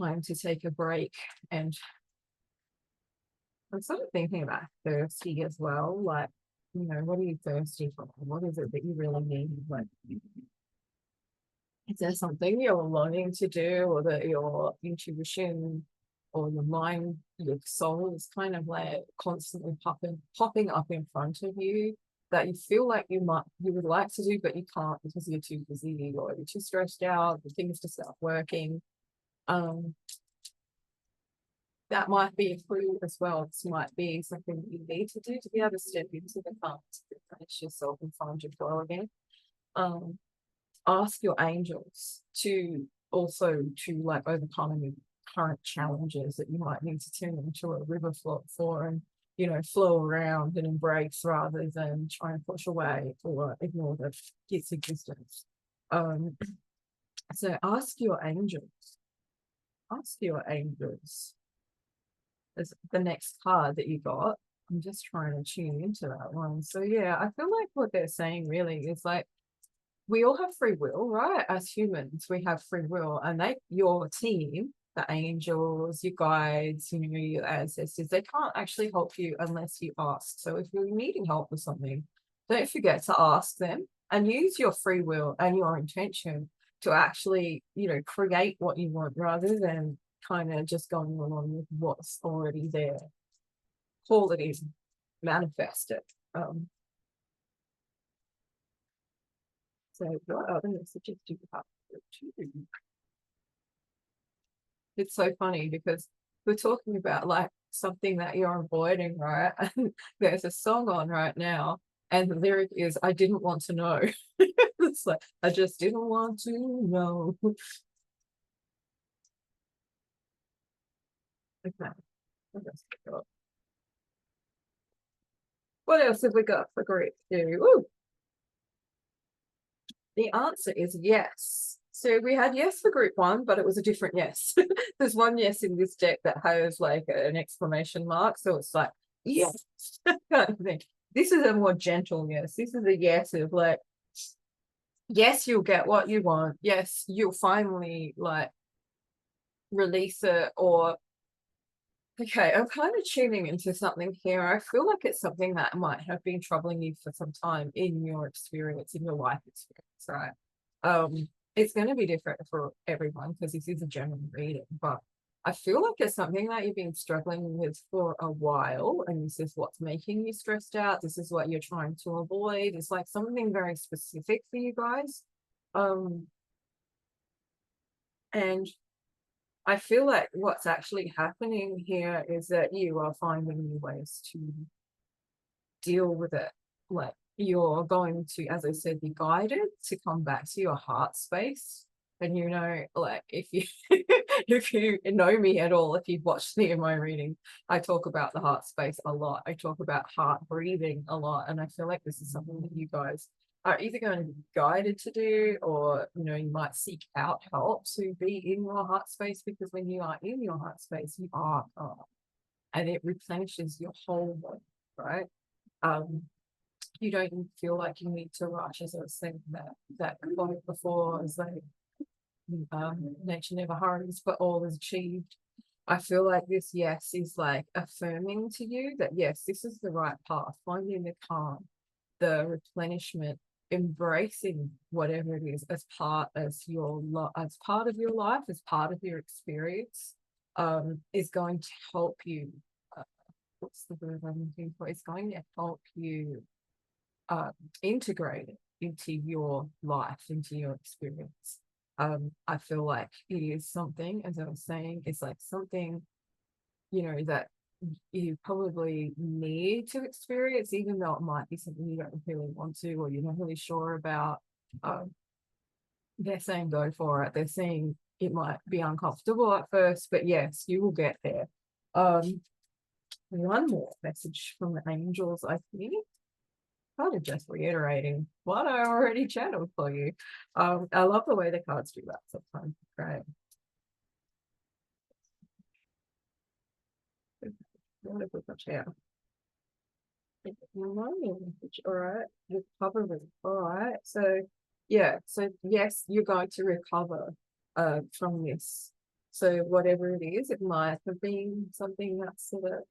time to take a break. And I'm sort of thinking about thirsty as well. Like, what are you thirsty for? What is it that you really need? Like, is there something you're longing to do, or that your intuition or your mind, your soul is kind of like constantly popping up in front of you, that you feel like you would like to do, but you can't because you're too busy or you're too stressed out, the things just aren't working. Um, that might be a clue as well. This might be something that you need to do to be able to step into the calm, to replenish yourself and find your flow again. Um, Ask your angels to also to like overcome any current challenges that you might need to turn into a river for, and flow around and embrace rather than try and push away or ignore its existence. Um, so ask your angels as the next card that you got. I'm just trying to tune into that one. So yeah, I feel like what they're saying really is like, we all have free will, right? As humans, we have free will, and your team, the angels, your guides, your ancestors, they can't actually help you unless you ask. So if you're needing help with something, don't forget to ask them and use your free will and your intention to actually, create what you want rather than kind of just going along with what's already there. Call it in, manifest it. So what other messages do you have too? It's so funny because we're talking about like something that you're avoiding, right? And there's a song on right now, and the lyric is, I didn't want to know. It's like, I just didn't want to know. Okay. What else have we got for group two? Ooh, the answer is yes. So we had yes for group one, but it was a different yes. There's one yes in this deck that has like an exclamation mark. So it's like, yes, kind of thing. This is a more gentle yes. This is a yes of like, yes, you'll get what you want. Yes, you'll finally like release it. Or, okay, I'm kind of tuning into something here. I feel like it's something that might have been troubling you for some time in your experience, in your life experience, right? It's going to be different for everyone because this is a general reading, but I feel like it's something that you've been struggling with for a while, and this is what's making you stressed out. This is what you're trying to avoid. It's like something very specific for you guys. And I feel like what's actually happening here is that you are finding new ways to deal with it. Like, you're going to, as I said, be guided to come back to your heart space. And like, if you if you know me at all, if you've watched me in my reading, I talk about the heart space a lot. I talk about heart breathing a lot. And I feel like this is something that you guys are either going to be guided to do, or you might seek out help to be in your heart space, because when you are in your heart space, you are calm and it replenishes your whole body, right? You don't feel like you need to rush, as I was saying that quote before, is like, nature never hurries, but all is achieved. I feel like this yes is like affirming to you that yes, this is the right path, finding the calm, the replenishment, embracing whatever it is as part of your life, as part of your experience, is going to help you. What's the word I'm looking for? It's going to help you integrate it into your life, into your experience. I feel like it is something, as I was saying, it's like something, that you probably need to experience, even though it might be something you don't really want to, or you're not really sure about. They're saying go for it. They're saying it might be uncomfortable at first, but yes, you will get there. One more message from the angels, I think. Kind of just reiterating what I already channeled for you. I love the way the cards do that sometimes. Great. What have we got here? All right, recovery. All right, so yeah, so yes, you're going to recover from this. So whatever it is, it might have been something that sort of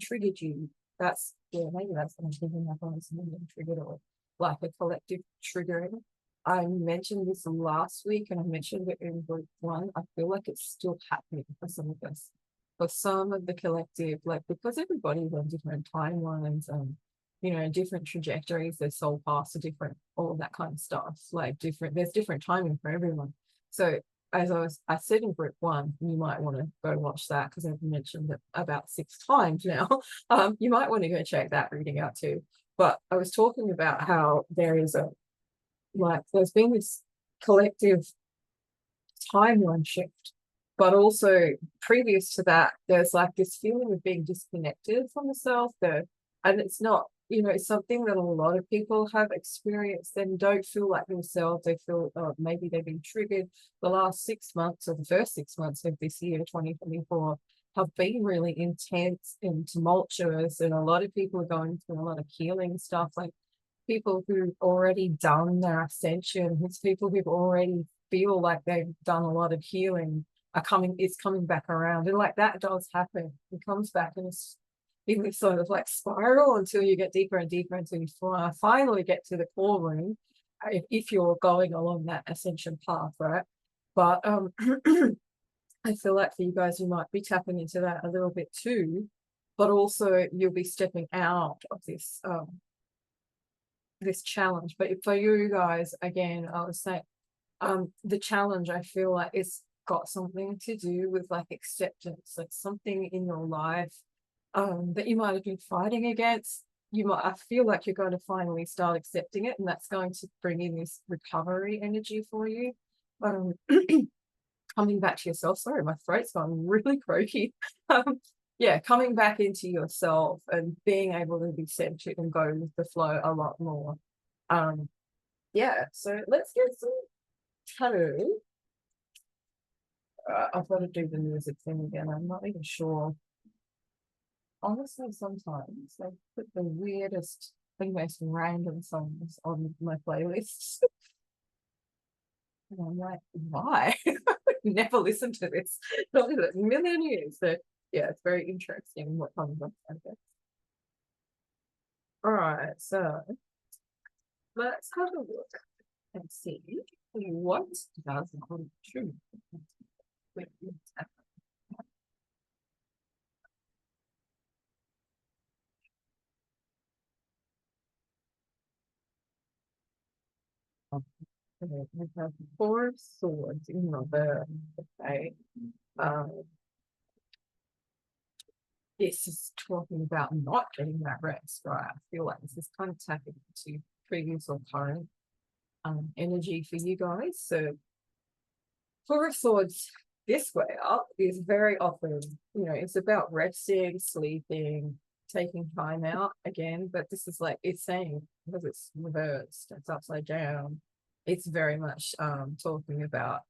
triggered you. That's yeah, maybe that's what I'm thinking of on something triggered or like a collective triggering. I mentioned this last week and I mentioned it in group one. I feel like it's still happening for some of us. For some of the collective, like because everybody's on different timelines and you know, different trajectories, their soul paths are different, all of that kind of stuff. Like there's different timing for everyone. So as I said in group one, you might want to go watch that because I've mentioned it about 6 times now. You might want to go check that reading out too. But I was talking about how there is there's been this collective timeline shift, but also previous to that, there's like this feeling of being disconnected from the self there. And it's not, you know, it's something that a lot of people have experienced and don't feel like themselves. They feel maybe they've been triggered. The last 6 months or the first 6 months of this year, 2024, have been really intense and tumultuous. And a lot of people are going through a lot of healing stuff, like people who've already done their ascension, it's people who've already feel like they've done a lot of healing it's coming back around. And like that does happen. It comes back and it's in this sort of like spiral until you get deeper and deeper until you finally get to the core room if you're going along that ascension path, right? But I feel like for you guys, you might be tapping into that a little bit too, but also you'll be stepping out of this challenge. But for you guys, again, I was saying the challenge I feel like it's got something to do with like acceptance, like something in your life that you might have been fighting against. I feel like you're going to finally start accepting it, and that's going to bring in this recovery energy for you. Coming back to yourself. Sorry, my throat's gone really croaky. Yeah, coming back into yourself and being able to be centered and go with the flow a lot more. Yeah, so let's get some tarot. I've got to do the music thing again. I'm not even sure. Honestly, sometimes they put the weirdest, the most random songs on my playlists. And I'm like, why? Never listened to this. Not in a million years. So yeah, it's very interesting what comes up. All right, so let's have a look and see what does hold true. Okay, we have 4 swords in reverse. Okay. This is talking about not getting that rest, right? I feel like this is kind of tapping into previous or current energy for you guys. So 4 of Swords this way up is very often, you know, it's about resting, sleeping, taking time out again. But this is like it's saying because it's reversed, it's upside down. It's very much talking about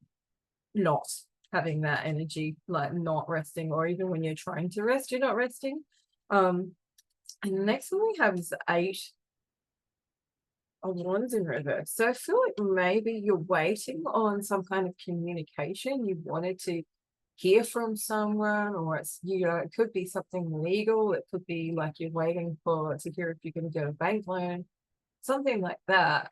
not having that energy, like not resting, or even when you're trying to rest, you're not resting. And the next one we have is the 8 of Wands in reverse. So I feel like maybe you're waiting on some kind of communication. You wanted to hear from someone, or it's, you know, it could be something legal. It could be like you're waiting to hear if you're going to get a bank loan, something like that.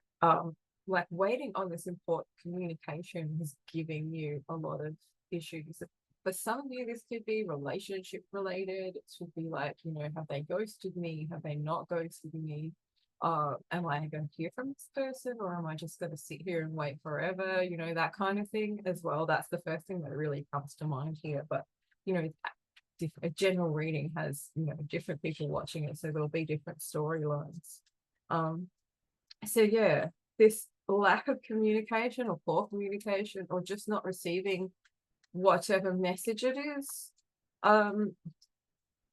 Like waiting on this important communication is giving you a lot of issues. For some of you, this could be relationship related. It should be like, you know, have they ghosted me? Have they not ghosted me? Am I going to hear from this person, or am I just going to sit here and wait forever? You know, that kind of thing as well. That's the first thing that really comes to mind here. But, you know, a general reading has, you know, different people watching it, so there'll be different storylines. So yeah, this lack of communication or poor communication or just not receiving whatever message it is, um,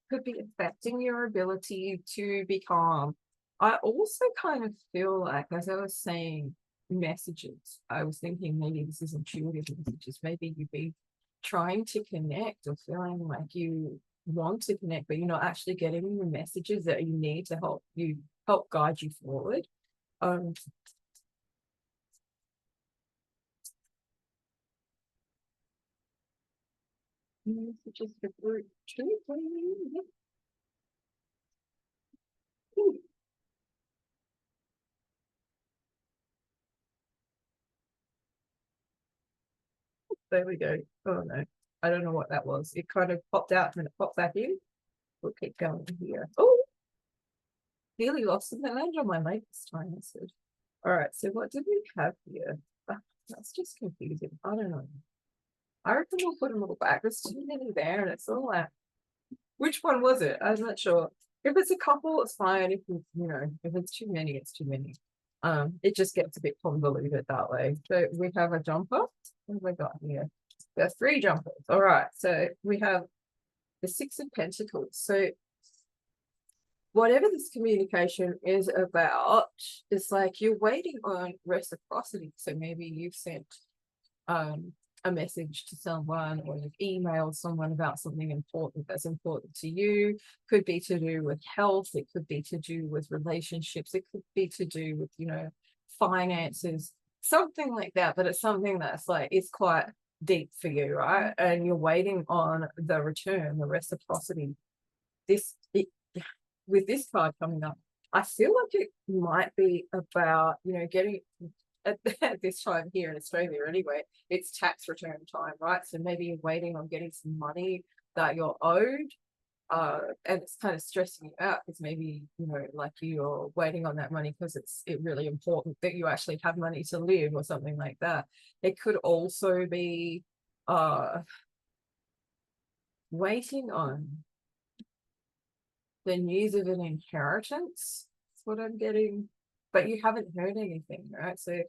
could be affecting your ability to be calm. I also kind of feel like, as I was saying, messages, I was thinking maybe this is intuitive messages. Maybe you've been trying to connect or feeling like you want to connect, but you're not actually getting the messages that you need to help guide you forward. Um, Messages for group two, please. Ooh, there we go. Oh no, I don't know what that was. It kind of popped out and then it popped back in. We'll keep going here. Oh, nearly lost in the land on my mic this time. I said, all right, so what did we have here? That's just confusing. I don't know. I reckon we'll put them all back. There's too many there, and it's all like, which one was it? I'm not sure. If it's a couple, it's fine. If it's, if it's too many, it's too many. It just gets a bit convoluted that way. So we have a jumper. What have we got here? There's 3 jumpers. All right. So we have the 6 of Pentacles. So whatever this communication is about, it's like you're waiting on reciprocity. So maybe you've sent a message to someone, or you've emailed someone about something important that's important to you. Could be to do with health, it could be to do with relationships, it could be to do with, finances, something like that. But it's something that's like, it's quite deep for you, right? And you're waiting on the return, the reciprocity. With this card coming up, I feel like it might be about, getting at this time here in Australia anyway, it's tax return time, right? So maybe you're waiting on getting some money that you're owed, and it's kind of stressing you out because maybe, like you're waiting on that money because it's really important that you actually have money to live or something like that. It could also be waiting on the news of an inheritance. That's what I'm getting. But you haven't heard anything, right? So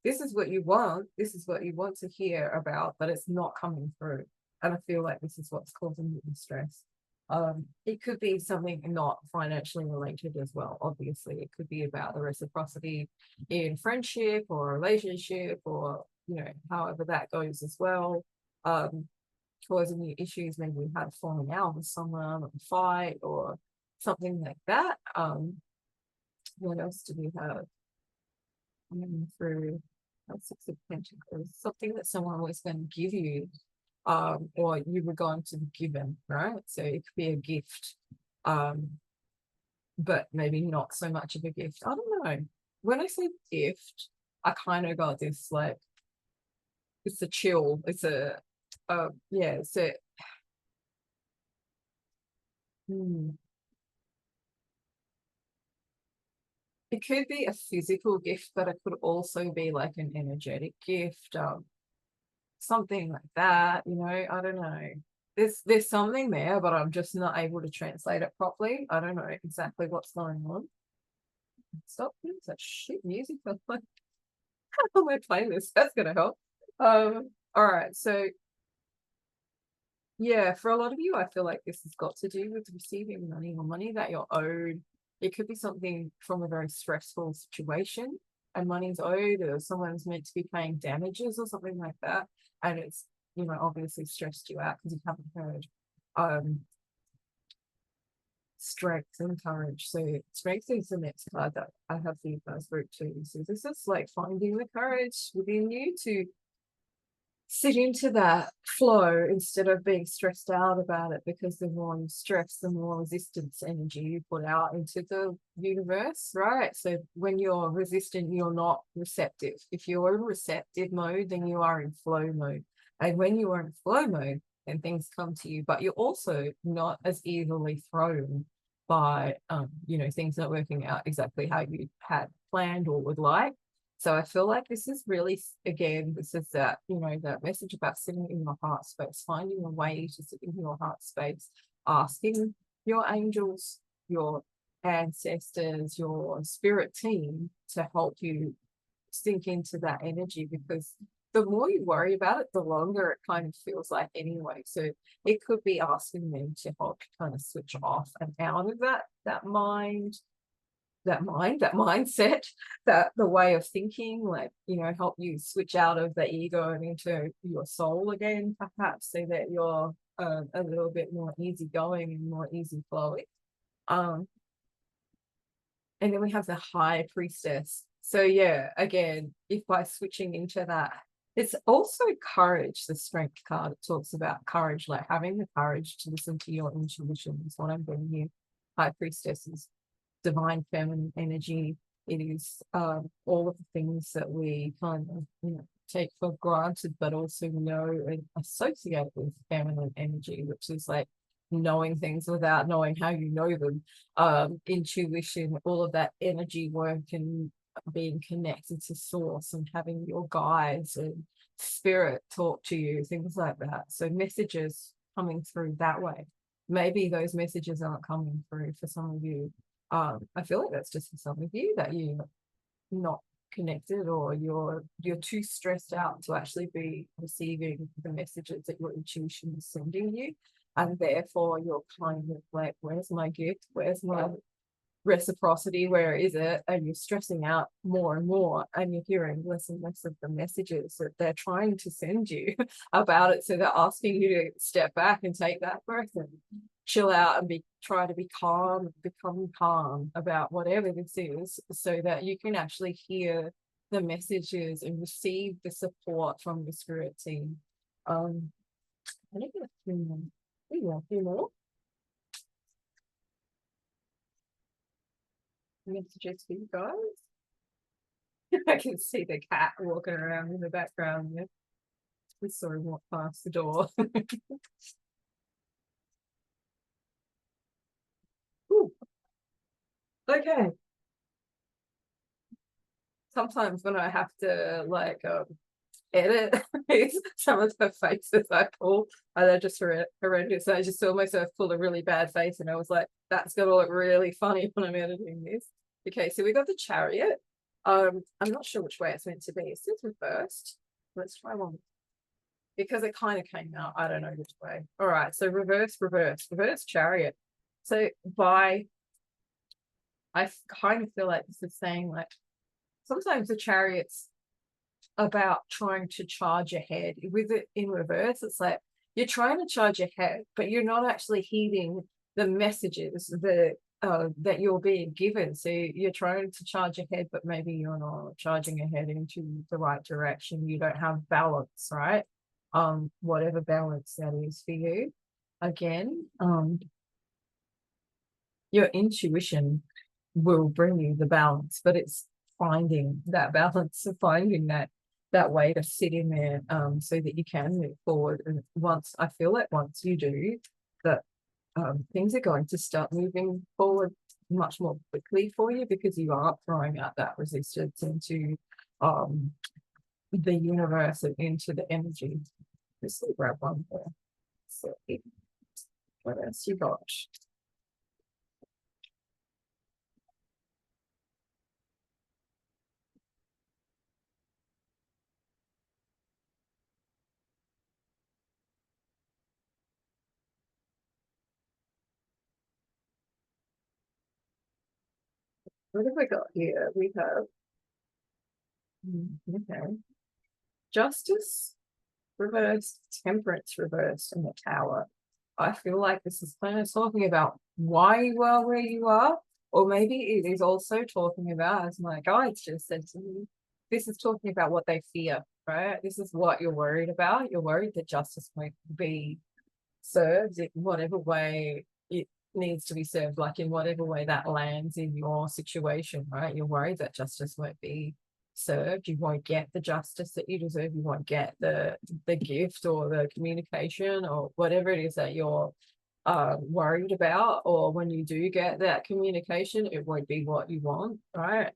this is what you want. This is what you want to hear about, but it's not coming through. And I feel like this is what's causing you the stress. It could be something not financially related as well. Obviously, it could be about the reciprocity in friendship or relationship, or however that goes as well. Causing you issues. Maybe you had a falling out with someone, or a fight, or something like that. What else do we have? Through 6 of Pentacles, something that someone was going to give you, or you were going to be given, right? So it could be a gift, but maybe not so much of a gift. I don't know. When I say gift, I kind of got this like, it's a chill. It's a, yeah. So, it could be a physical gift, but it could also be like an energetic gift, something like that. I don't know. There's something there, but I'm just not able to translate it properly. I don't know exactly what's going on. Stop doing such shit music. I'm like, how am I playing this? That's gonna help. All right, so yeah, for a lot of you, I feel like this has got to do with receiving money, or money that you're owed. It could be something from a very stressful situation and money's owed, or someone's meant to be paying damages or something like that. And it's, obviously stressed you out because you haven't heard strength and courage. So strength is the next card that I have for you guys group 2. So this is like finding the courage within you to sit into that flow instead of being stressed out about it, because the more you stress, the more resistance energy you put out into the universe, right? So when you're resistant, you're not receptive. If you're in receptive mode, then you are in flow mode. And when you are in flow mode, then things come to you, but you're also not as easily thrown by things not working out exactly how you had planned or would like. So I feel like this is really, again, this is that, that message about sitting in your heart space, finding a way to sit in your heart space, asking your angels, your ancestors, your spirit team to help you sink into that energy, because the more you worry about it, the longer it kind of feels like anyway. So it could be asking them to help kind of switch off and out of that mindset, that the way of thinking, like, help you switch out of the ego and into your soul again, perhaps, so that you're a little bit more easygoing and more easy flowing. And then we have the High Priestess. So yeah, again, if by switching into that, it's also courage, the Strength card. It talks about courage, like having the courage to listen to your intuition is what I'm bringing you. High Priestess is divine feminine energy. It is all of the things that we kind of take for granted, but also know and associate with feminine energy, which is like knowing things without knowing how you know them, intuition, all of that energy work, and being connected to source and having your guides and spirit talk to you, things like that. So messages coming through that way. Maybe those messages aren't coming through for some of you. I feel like that's just for some of you, that you're not connected, or you're too stressed out to actually be receiving the messages that your intuition is sending you, and therefore you're kind of like, where's my gift, where's my reciprocity, where is it? And you're stressing out more and more, and you're hearing less and less of the messages that they're trying to send you about it. So they're asking you to step back and take that breath and chill out and try to be calm, become calm about whatever this is, so that you can actually hear the messages and receive the support from the spirit team. I need a few more. A few more messages for you guys. I can see the cat walking around in the background. Yeah. We saw him walk past the door. Ooh. Okay. Sometimes when I have to like edit some of the faces I pull, and they're just horrendous. I just saw myself pull a really bad face, and I was like, that's gonna look really funny when I'm editing this. Okay, so we got the Chariot. I'm not sure which way it's meant to be. It says reversed. Let's try one, because it kind of came out, I don't know which way. All right, so reverse Chariot. So I kind of feel like this is saying, like, sometimes the Chariot's about trying to charge ahead. With it in reverse, it's like you're trying to charge ahead, but you're not actually heeding the messages that you're being given. So you're trying to charge ahead, but maybe you're not charging ahead into the right direction. You don't have balance, right? Whatever balance that is for you. Again, your intuition will bring you the balance, but it's finding that balance, finding that way to sit in there, so that you can move forward. And once you do that, things are going to start moving forward much more quickly for you, because you are throwing out that resistance into the universe and into the energy. Just grab one there. So what else you got? What have we got here? We have okay. Justice reversed, Temperance reversed, and the Tower. I feel like this is kind of talking about why you are where you are, or maybe it is also talking about, as my guides just said to me, this is talking about what they fear, right? This is what you're worried about. You're worried that justice won't be served in whatever way it needs to be served, like in whatever way that lands in your situation, right? You're worried that justice won't be served. You won't get the justice that you deserve. You won't get the gift or the communication or whatever it is that you're worried about. Or when you do get that communication, it won't be what you want, right?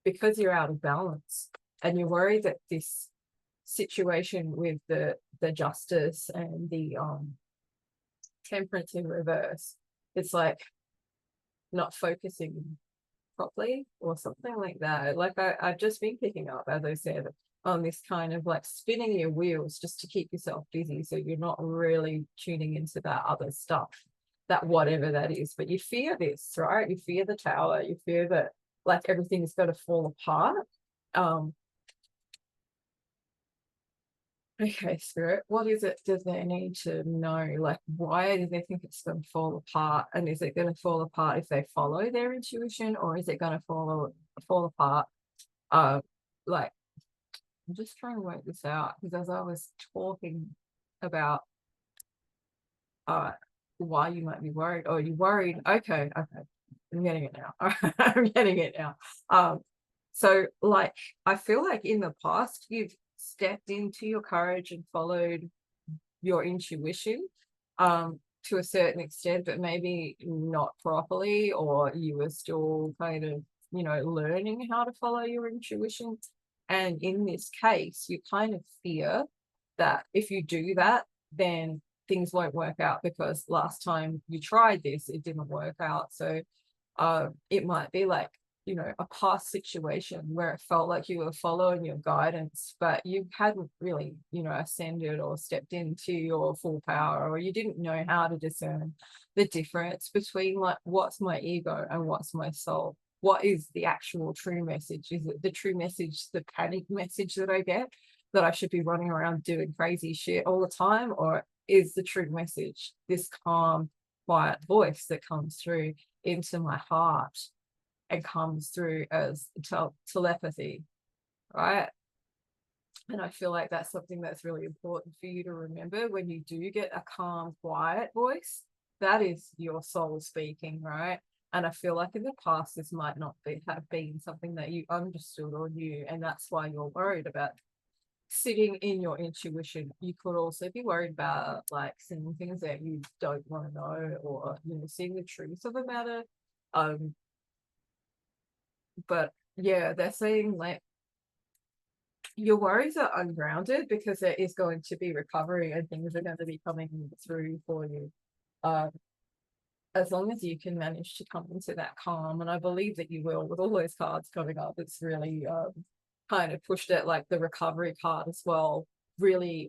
Because you're out of balance, and you're worried that this situation with the justice and the temperance in reverse, it's like not focusing properly or something like that. Like I've just been picking up, as I said, on this kind of like spinning your wheels just to keep yourself busy, so you're not really tuning into that other stuff, that whatever that is. But you fear this, right? You fear the tower, you fear that like everything's going to fall apart. Okay, Spirit, what is it does they need to know? Like, why do they think it's going to fall apart? And is it going to fall apart if they follow their intuition, or is it going to fall apart? Like, I'm just trying to work this out, because as I was talking about why you might be worried, or you worried, okay, I'm getting it now. I'm getting it now. So like I feel like in the past you've stepped into your courage and followed your intuition to a certain extent, but maybe not properly, or you were still kind of, you know, learning how to follow your intuition. And in this case, you kind of fear that if you do that, then things won't work out, because last time you tried this, it didn't work out. So it might be like, you know, a past situation where it felt like you were following your guidance, but you hadn't really, you know, ascended or stepped into your full power, or you didn't know how to discern the difference between like what's my ego and what's my soul. What is the actual true message? Is it the true message, the panic message that I get, that I should be running around doing crazy shit all the time? Or is the true message this calm, quiet voice that comes through into my heart and comes through as telepathy, right? And I feel like that's something that's really important for you to remember when you do get a calm, quiet voice. That is your soul speaking, right? And I feel like in the past, this might not have been something that you understood or knew, and that's why you're worried about sitting in your intuition. You could also be worried about like seeing things that you don't want to know, or, you know, seeing the truth of a matter. But yeah, they're saying like your worries are ungrounded, because there is going to be recovery and things are going to be coming through for you. As long as you can manage to come into that calm, and I believe that you will with all those cards coming up. It's really kind of pushed it, like the recovery card as well, really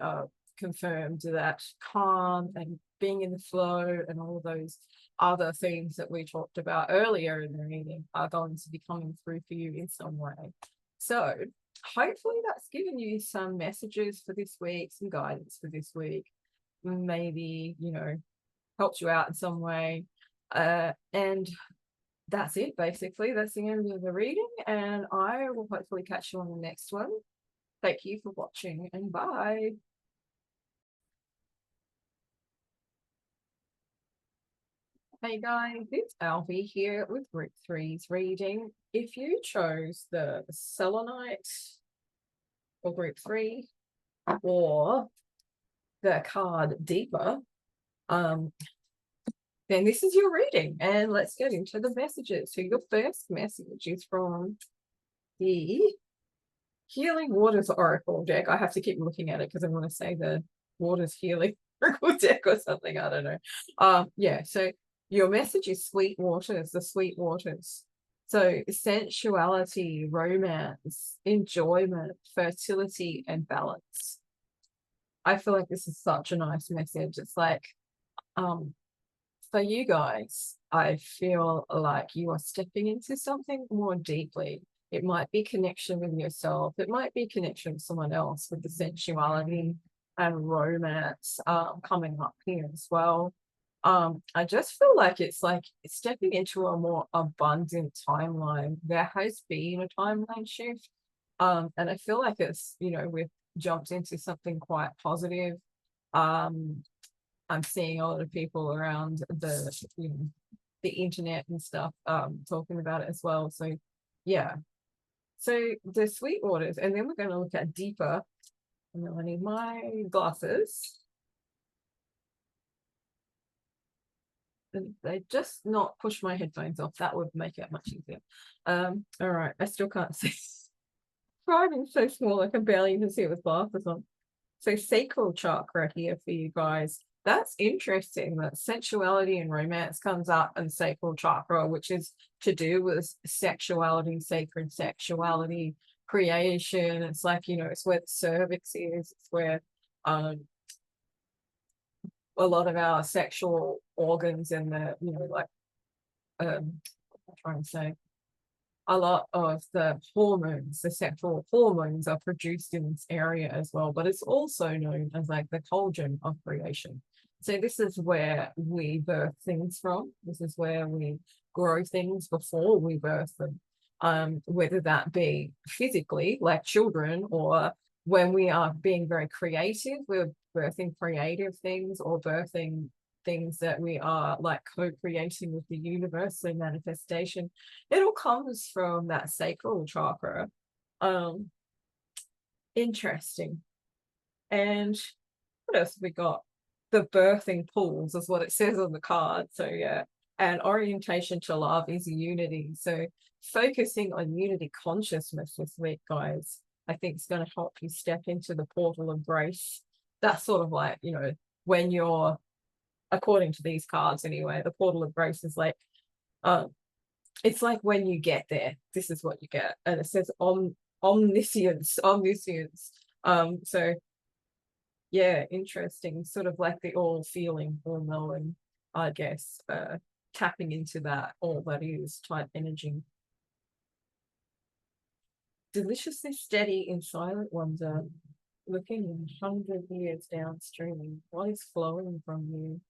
confirmed that calm and being in the flow and all of those other themes that we talked about earlier in the reading are going to be coming through for you in some way. So hopefully that's given you some messages for this week, some guidance for this week, maybe, you know, helped you out in some way. And that's it, basically. That's the end of the reading, and I will hopefully catch you on the next one. Thank you for watching, and bye. Hey guys, it's Alfie here with Group 3's reading. If you chose the Selenite for Group 3 or the card Deeper, then this is your reading, and let's get into the messages. So your first message is from the Healing Waters Oracle deck. I have to keep looking at it because I want to say the Waters Healing Oracle deck or something. I don't know. Yeah, so your message is Sweet Waters, the Sweet Waters. So sensuality, romance, enjoyment, fertility, and balance. I feel like this is such a nice message. It's like, for you guys, I feel like you are stepping into something more deeply. It might be connection with yourself. It might be connection with someone else, with the sensuality and romance coming up here as well. I just feel like it's like stepping into a more abundant timeline. There has been a timeline shift. And I feel like it's, you know, we've jumped into something quite positive. I'm seeing a lot of people around the, you know, the internet and stuff talking about it as well. So yeah. So the Sweet Waters, and then we're going to look at Deeper. And then I need my glasses. And they just not push my headphones off. That would make it much easier. All right, I still can't see. Writing so small, I can barely even see it with glasses on. So sacral chakra here for you guys. That's interesting that sensuality and romance comes up in sacral chakra, which is to do with sexuality, sacred sexuality, creation. It's like, you know, it's where the cervix is. It's where a lot of our sexual organs and the, you know, like I'm trying to say, a lot of the hormones, the sexual hormones are produced in this area as well, but it's also known as like the cauldron of creation. So this is where we birth things from. This is where we grow things before we birth them. Whether that be physically, like children, or when we are being very creative, we're birthing creative things or birthing things that we are like co-creating with the universe, so manifestation. It all comes from that sacral chakra. Interesting. And what else have we got? The birthing pools is what it says on the card. So yeah, and orientation to love is unity. So focusing on unity consciousness this week, guys, I think is going to help you step into the portal of grace. That's sort of like, you know, when you're, according to these cards anyway, the portal of grace is like, it's like when you get there, this is what you get. And it says omniscience. So yeah, interesting, sort of like the all feeling, all knowing, I guess, tapping into that all that is type energy. Deliciously steady in silent wonder, looking 100 years downstream, what is flowing from you?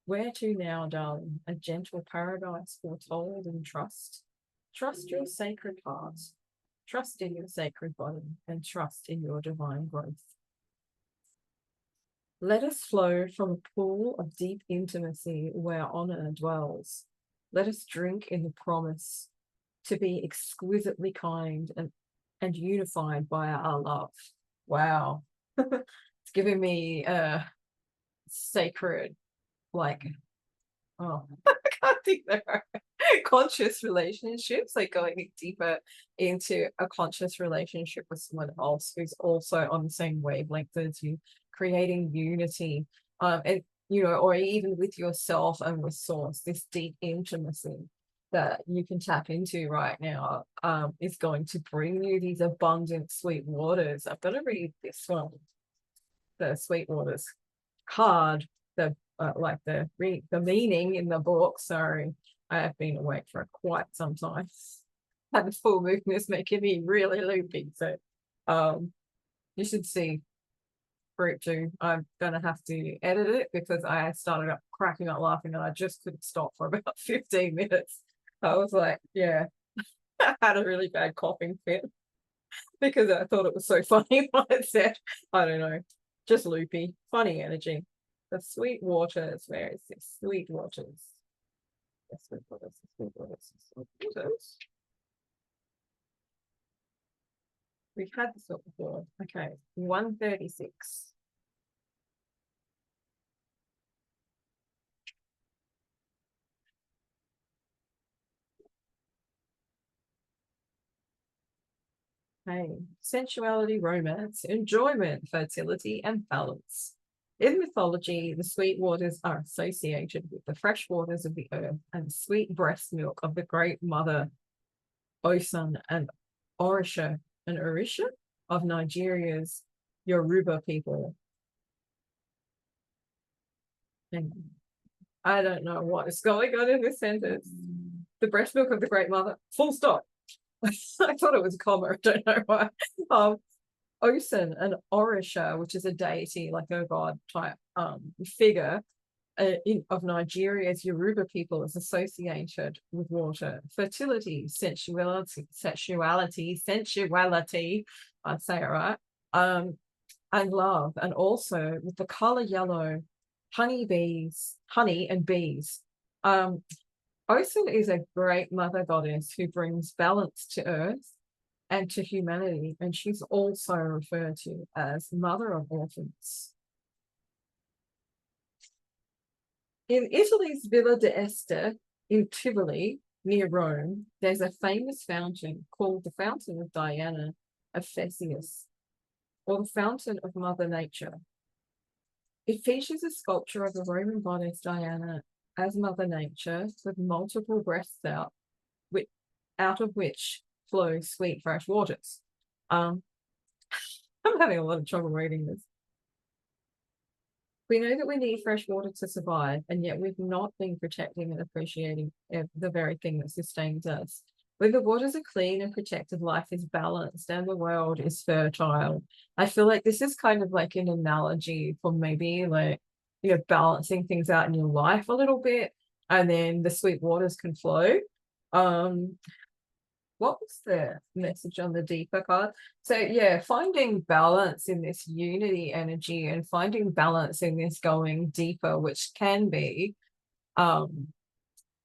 Where to now, darling? A gentle paradise foretold in trust. Trust your sacred heart, trust in your sacred body, and trust in your divine growth. Let us flow from a pool of deep intimacy where honor dwells. Let us drink in the promise to be exquisitely kind and unified by our love. Wow. It's giving me a sacred, like, oh, I can't think there are conscious relationships, like going deeper into a conscious relationship with someone else who's also on the same wavelength as you, creating unity, and you know, or even with yourself and with source, this deep intimacy that you can tap into right now is going to bring you these abundant sweet waters. I've got to read this one, the sweet waters card, the like the meaning in the book. Sorry, I have been awake for quite some time. And the full moon is making me really loopy. So you should see group 2. I'm gonna have to edit it because I started up cracking up laughing and I just couldn't stop for about 15 minutes. I was like, yeah, I had a really bad coughing fit because I thought it was so funny what it said. I don't know, just loopy, funny energy. The sweet waters, where is this? Sweet waters. The sweet waters, the sweet waters, the sweet waters. We've had this one before. Okay, 136. Okay, sensuality, romance, enjoyment, fertility, and balance. In mythology, the sweet waters are associated with the fresh waters of the earth and the sweet breast milk of the great mother Osun and Orisha of Nigeria's Yoruba people. And I don't know what is going on in this sentence. The breast milk of the great mother, full stop. I thought it was a comma, I don't know why. Osun and Orisha, which is a deity, like a god type figure of Nigeria's Yoruba people, is associated with water, fertility, sensuality, I'd say it right, and love, and also with the color yellow, honey and bees. Osun is a great mother goddess who brings balance to earth and to humanity, and she's also referred to as Mother of Orphans. In Italy's Villa d'Este in Tivoli, near Rome, there's a famous fountain called the Fountain of Diana of Theseus, or the Fountain of Mother Nature. It features a sculpture of the Roman goddess Diana as Mother Nature with multiple breasts out of which flow sweet fresh waters. Um, I'm having a lot of trouble reading this. We know that we need fresh water to survive, and yet we've not been protecting and appreciating the very thing that sustains us. When the waters are clean and protected, life is balanced and the world is fertile. I feel like this is kind of like an analogy for maybe like, balancing things out in your life a little bit, and then the sweet waters can flow. Um, what was the message on the deeper card? So yeah, finding balance in this unity energy and finding balance in this going deeper, which can be um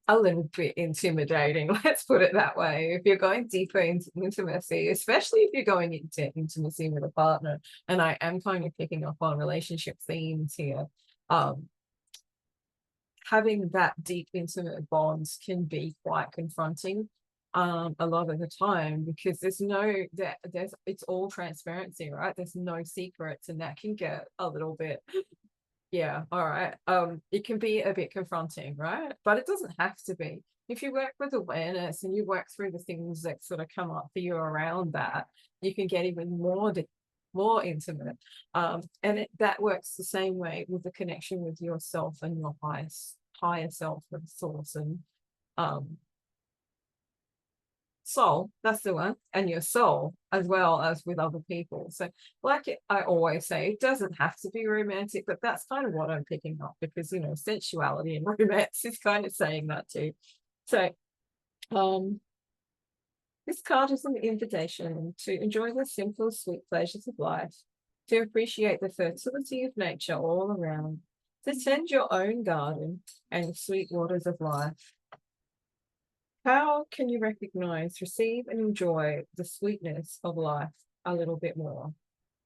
a little bit intimidating, let's put it that way. If you're going deeper into intimacy, especially if you're going into intimacy with a partner, and I am kind of picking up on relationship themes here, um, having that deep intimate bonds can be quite confronting a lot of the time, because there's it's all transparency, right? There's no secrets, and that can get a little bit, yeah, all right. It can be a bit confronting, right? But it doesn't have to be. If you work with awareness and you work through the things that sort of come up for you around that, you can get even more intimate. That works the same way with the connection with yourself and your higher self and source and um soul, that's the one, and your soul, as well as with other people. So I always say, it doesn't have to be romantic, but that's kind of what I'm picking up, because sensuality and romance is kind of saying that too. So this card is an invitation to enjoy the simple sweet pleasures of life, to appreciate the fertility of nature all around, to tend your own garden and sweet waters of life. How can you recognize, receive, and enjoy the sweetness of life a little bit more?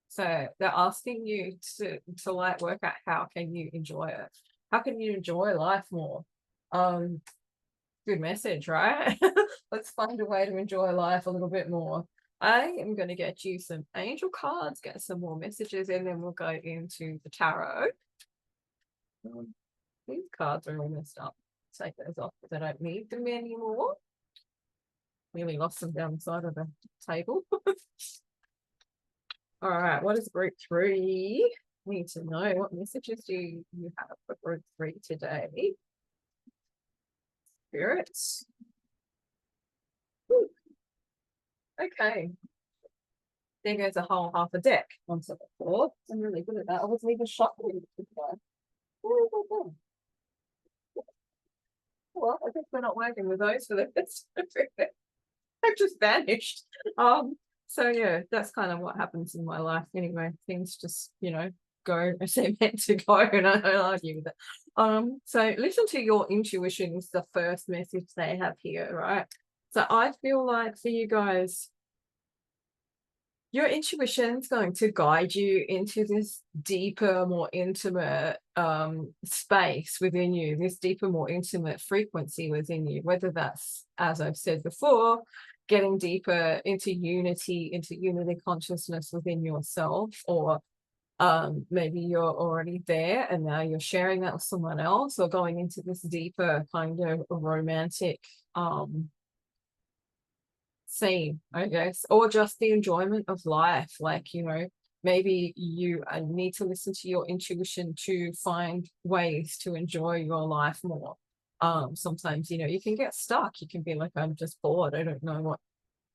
So they're asking you to like work out, how can you enjoy it? How can you enjoy life more? Good message, right? Let's find a way to enjoy life a little bit more. I am going to get you some angel cards, get some more messages, and then we'll go into the tarot. These cards are all messed up. Take those off because I don't need them anymore. Really lost them down the side of the table. All right, what does group 3 need to know? What messages do you have for group 3 today? Spirits. Ooh. Okay. There goes a whole half a deck onto the floor. I'm really good at that. I wasn't even shuffling it before. Well, I guess we're not working with those for the rest of it. They've just vanished. So yeah, that's kind of what happens in my life anyway. Things just, go as they're meant to go, and I don't argue with it. So listen to your intuition is the first message they have here, right? So I feel like for you guys, your intuition is going to guide you into this deeper, more intimate space within you, this deeper, more intimate frequency within you, whether that's, as I've said before, getting deeper into unity consciousness within yourself, or maybe you're already there and now you're sharing that with someone else, or going into this deeper kind of romantic scene, I guess, or just the enjoyment of life. Like, maybe you need to listen to your intuition to find ways to enjoy your life more. Sometimes, you can get stuck. You can be like, I'm just bored. I don't know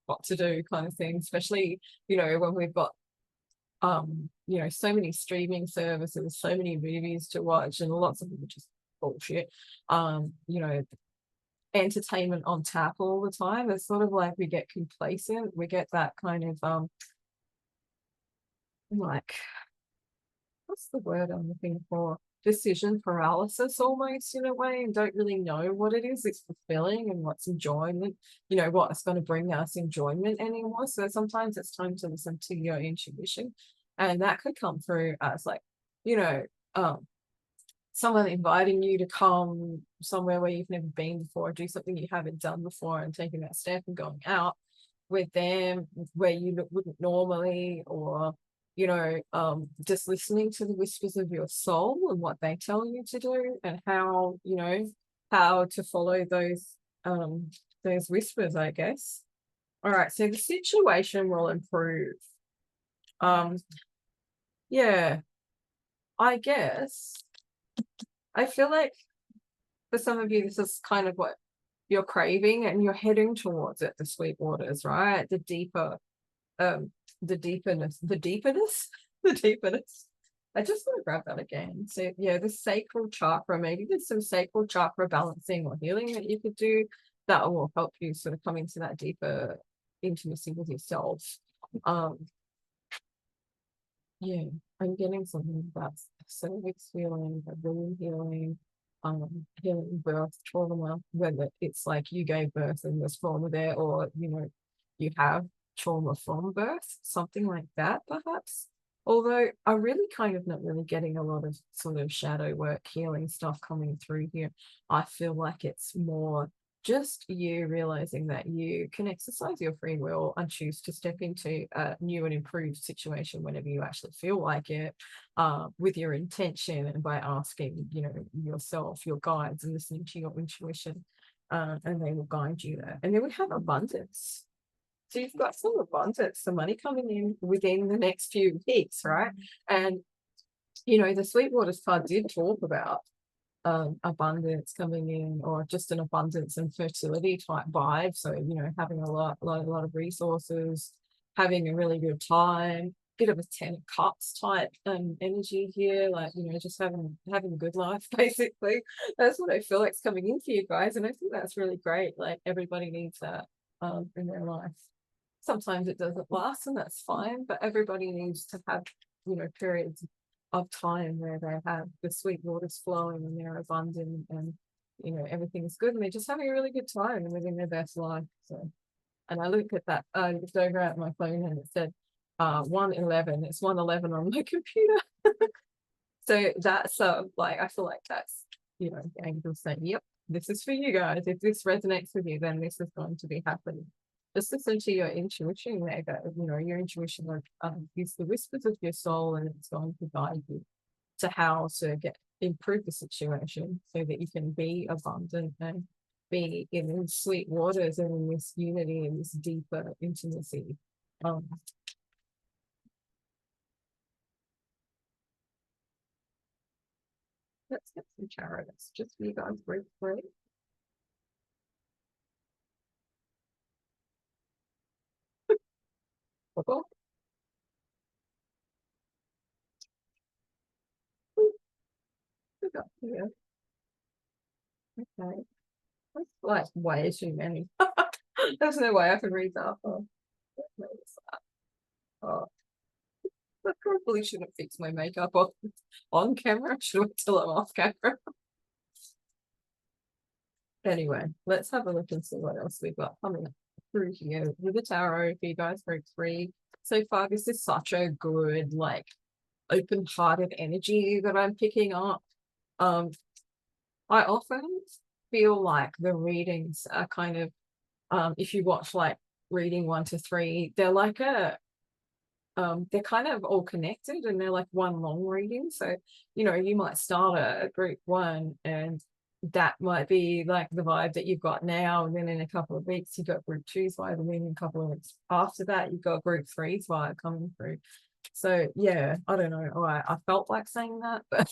what to do, kind of thing, especially, when we've got so many streaming services, so many movies to watch, and lots of them are just bullshit. Entertainment on tap all the time. It's sort of like we get complacent. We get that kind of like, what's the word I'm looking for? Decision paralysis almost, in a way, and don't really know what it is. It's fulfilling and what's enjoyment, what's going to bring us enjoyment anymore. So sometimes it's time to listen to your intuition, and that could come through as like, someone inviting you to come somewhere where you've never been before, do something you haven't done before, and taking that step and going out with them where you wouldn't normally, or just listening to the whispers of your soul and what they tell you to do, and how how to follow those whispers, I guess. All right, so the situation will improve. Um, yeah, I guess I feel like for some of you, this is kind of what you're craving and you're heading towards it, the sweet waters, right? The deeper, um, the deeperness, the deeperness, the deeperness. I just want to grab that again. So yeah, the sacral chakra, maybe there's some sacral chakra balancing or healing that you could do that will help you sort of come into that deeper intimacy with yourself. Um, yeah, I'm getting something about cervix healing, womb healing, healing birth trauma, whether it's like you gave birth and there's trauma there, or you have trauma from birth, something like that, perhaps. Although I'm really kind of not really getting a lot of sort of shadow work healing stuff coming through here. I feel like it's more just you realizing that you can exercise your free will and choose to step into a new and improved situation whenever you actually feel like it, with your intention and by asking, yourself, your guides, and listening to your intuition, and they will guide you there. And then we have abundance. So you've got some abundance, some money coming in within the next few weeks, right? And the Sweetwaters card did talk about abundance coming in, or just an abundance and fertility type vibe. So having a lot of resources, having a really good time, bit of a 10 of cups type energy here, like just having a good life basically. That's what I feel like's coming in for you guys, and I think that's really great. Like everybody needs that in their life. Sometimes it doesn't last, and that's fine, but everybody needs to have periods of time where they have the sweet waters flowing and they're abundant, and everything is good and they're just having a really good time and living their best life. So, and I looked at that, I looked over at my phone and it said 111. It's 111 on my computer. So that's like, I feel like that's the angels saying, yep, this is for you guys. If this resonates with you, then this is going to be happening. Just listen to your intuition there, that your intuition is the whispers of your soul, and it's going to guide you to how to improve the situation so that you can be abundant and be in these sweet waters and in this unity and this deeper intimacy. Let's get some charities just for you guys briefly. Yeah. Okay. That's like way too many. There's no way I can read that. Oh, I probably shouldn't fix my makeup on camera. I should wait till I'm off camera. Anyway, let's have a look and see what else we've got coming through here with the tarot for you guys for 3 so far. This is such a good, like, open-hearted energy that I'm picking up. I often feel like the readings are kind of, if you watch like reading 1 to 3, they're like they're kind of all connected and they're like one long reading. So, you might start a group 1 and that might be like the vibe that you've got now. And then in a couple of weeks, you've got group 2's vibe. And then in a couple of weeks after that, you've got group 3's vibe coming through. So yeah, I don't know. I felt like saying that, but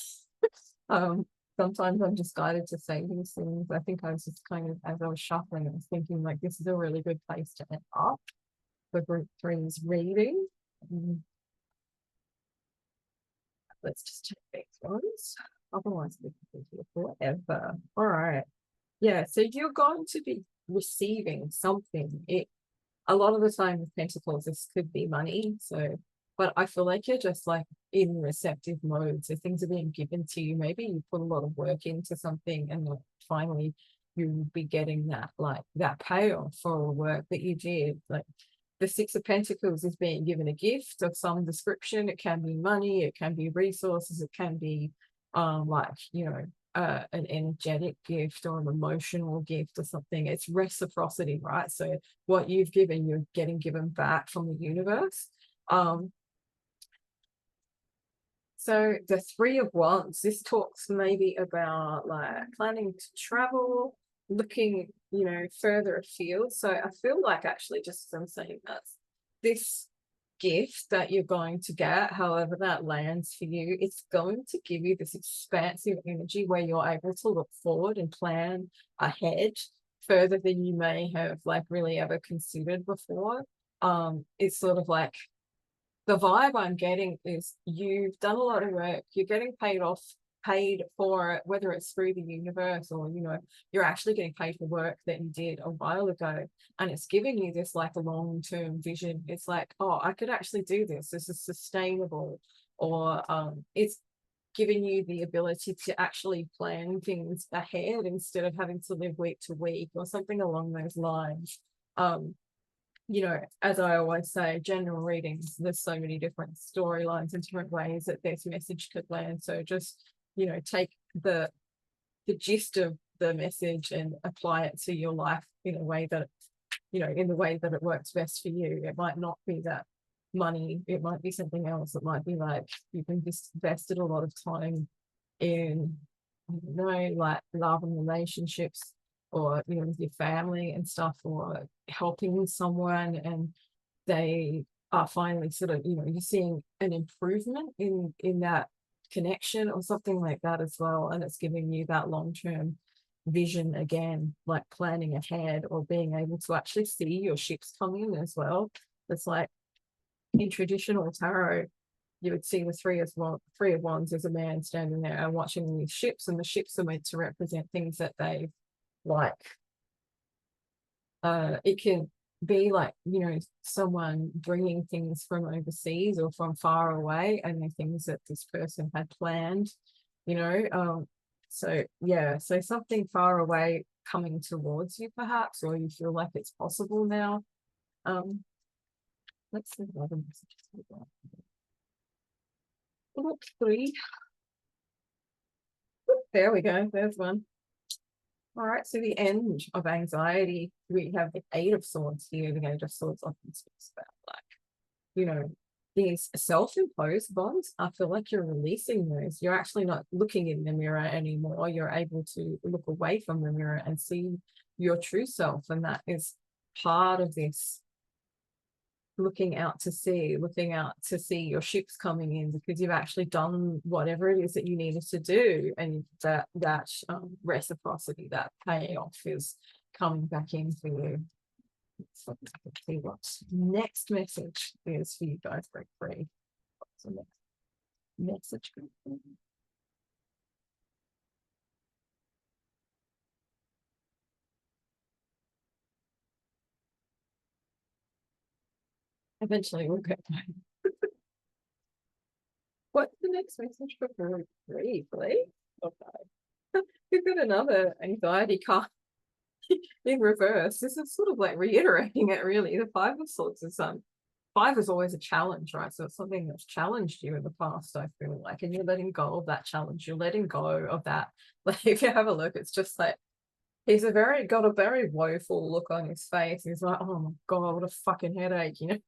sometimes I'm just guided to say these things. I think I was just kind of, as I was shuffling, I was thinking like this is a really good place to end up for group 3's reading. Let's just check these ones. Otherwise, we can be here forever. All right. Yeah, so you're going to be receiving something. A lot of the time with Pentacles, this could be money. So, but I feel like you're just like in receptive mode. So things are being given to you. Maybe you put a lot of work into something and like finally you'll be getting that payoff for work that you did. Like the 6 of Pentacles is being given a gift of some description. It can be money, it can be resources, it can be an energetic gift or an emotional gift or something. It's reciprocity, right? So what you've given, you're getting given back from the universe. So the 3 of Wands, this talks maybe about like planning to travel, looking you know, further afield. So I feel like actually, just as I'm saying that, this gift that you're going to get, however that lands for you, it's going to give you this expansive energy where you're able to look forward and plan ahead further than you may have like really ever considered before. It's sort of like the vibe I'm getting is you've done a lot of work, you're getting paid for it, whether it's through the universe or, you know, you're actually getting paid for work that you did a while ago. And it's giving you this like a long-term vision. It's like, oh, I could actually do this. This is sustainable. Or it's giving you the ability to actually plan things ahead instead of having to live week to week or something along those lines. You know, as I always say, general readings, there's so many different storylines and different ways that this message could land. So just, you know, take the gist of the message and apply it to your life in a way that, you know, in the way that it works best for you. It might not be that money, it might be something else. It might be like you've invested a lot of time in, I don't know, like love and relationships, or, you know, with your family and stuff, or helping someone and they are finally sort of, you know, you're seeing an improvement in that connection or something like that as well. And it's giving you that long-term vision again, like planning ahead or being able to actually see your ships come in as well. It's like in traditional tarot, you would see the three of wands as a man standing there and watching these ships, and the ships are meant to represent things that they like. It can be like, you know, someone bringing things from overseas or from far away, and the things that this person had planned, you know. So yeah, so something far away coming towards you perhaps, or you feel like it's possible now. Let's see what other messages we got. Look, 3. There we go, there's one. All right, so the end of anxiety, we have the 8 of Swords here. The 8 of Swords often speaks about, like, you know, these self-imposed bonds. I feel like you're releasing those. You're actually not looking in the mirror anymore. You're able to look away from the mirror and see your true self. And that is part of this looking out to see your ships coming in, because you've actually done whatever it is that you needed to do, and that reciprocity, that payoff is coming back in for you. So let's see what next message is for you guys. Break free. What's the next message? Eventually we'll get there. What's the next message for free, please? Okay. We've got another anxiety card in reverse. This is sort of like reiterating it, really. The 5 of Swords is 5 is always a challenge, right? So it's something that's challenged you in the past, I feel like, and you're letting go of that challenge. You're letting go of that. Like, if you have a look, it's just like he's got a very woeful look on his face. He's like, oh my God, what a fucking headache, you know?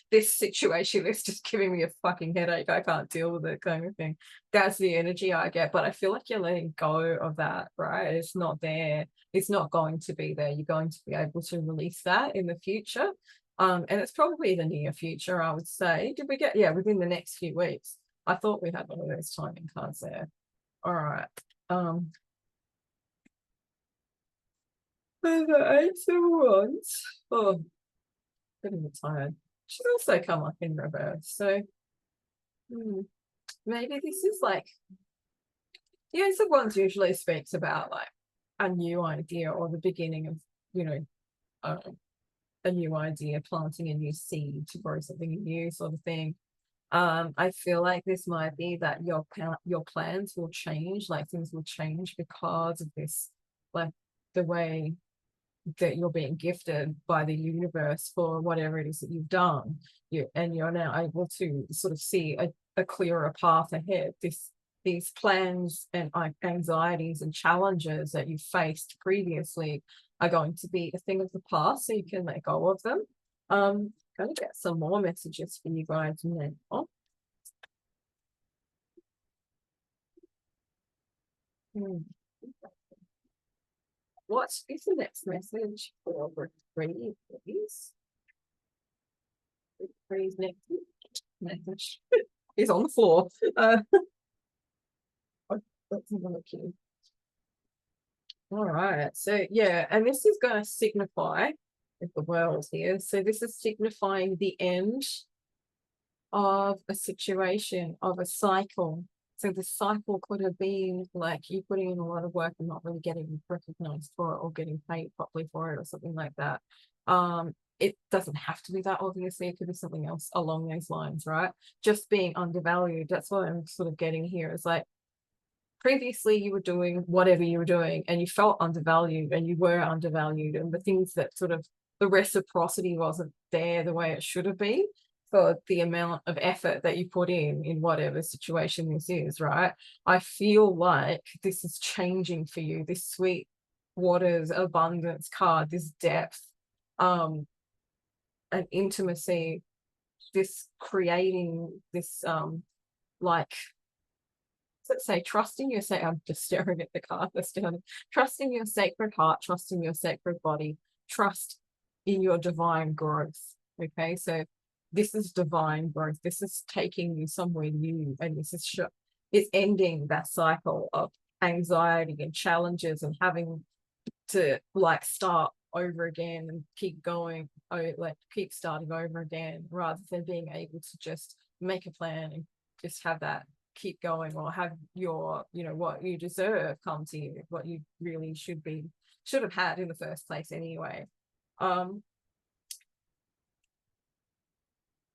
this situation is just giving me a fucking headache. I can't deal with it, kind of thing. That's the energy I get. But I feel like you're letting go of that, right? It's not there. It's not going to be there. You're going to be able to release that in the future. And it's probably the near future, I would say. Did we get, yeah, within the next few weeks? I thought we had one of those timing cards there. All right. The 8 of Wands. Oh, getting tired. Should also come up in reverse. So maybe this is like, the Ace of Wands usually speaks about like a new idea or the beginning of, you know, a new idea, planting a new seed to grow something new, sort of thing. I feel like this might be that your plans will change, like things will change because of this, like the way that you're being gifted by the universe for whatever it is that you've done. You're now able to sort of see a clearer path ahead. These plans and anxieties and challenges that you faced previously are going to be a thing of the past, so you can let go of them. Going to get some more messages for you guys now. What is the next message for Brady, please? Brady's next message. He's on the floor. Let's have a look here. All right, so yeah, and this is going to signify if the world here. So this is signifying the end of a situation, of a cycle. So the cycle could have been like you putting in a lot of work and not really getting recognized for it or getting paid properly for it or something like that. It doesn't have to be that, obviously. It could be something else along those lines, right? Just being undervalued. That's what I'm sort of getting here. Is like previously you were doing whatever you were doing and you felt undervalued and you were undervalued, and the things that sort of the reciprocity wasn't there the way it should have been for the amount of effort that you put in whatever situation this is, right? I feel like this is changing for you, this sweet waters abundance card, this depth, an intimacy, this creating this like, let's say trusting your I'm just staring at the card that's down. Trusting your sacred heart, trusting your sacred body, trust in your divine growth. Okay, so this is divine growth. This is taking you somewhere new, and this is it's ending that cycle of anxiety and challenges and having to like start over again and keep going, like keep starting over again, rather than being able to just make a plan and just have that keep going, or have your, you know, what you deserve come to you, what you really should have had in the first place anyway.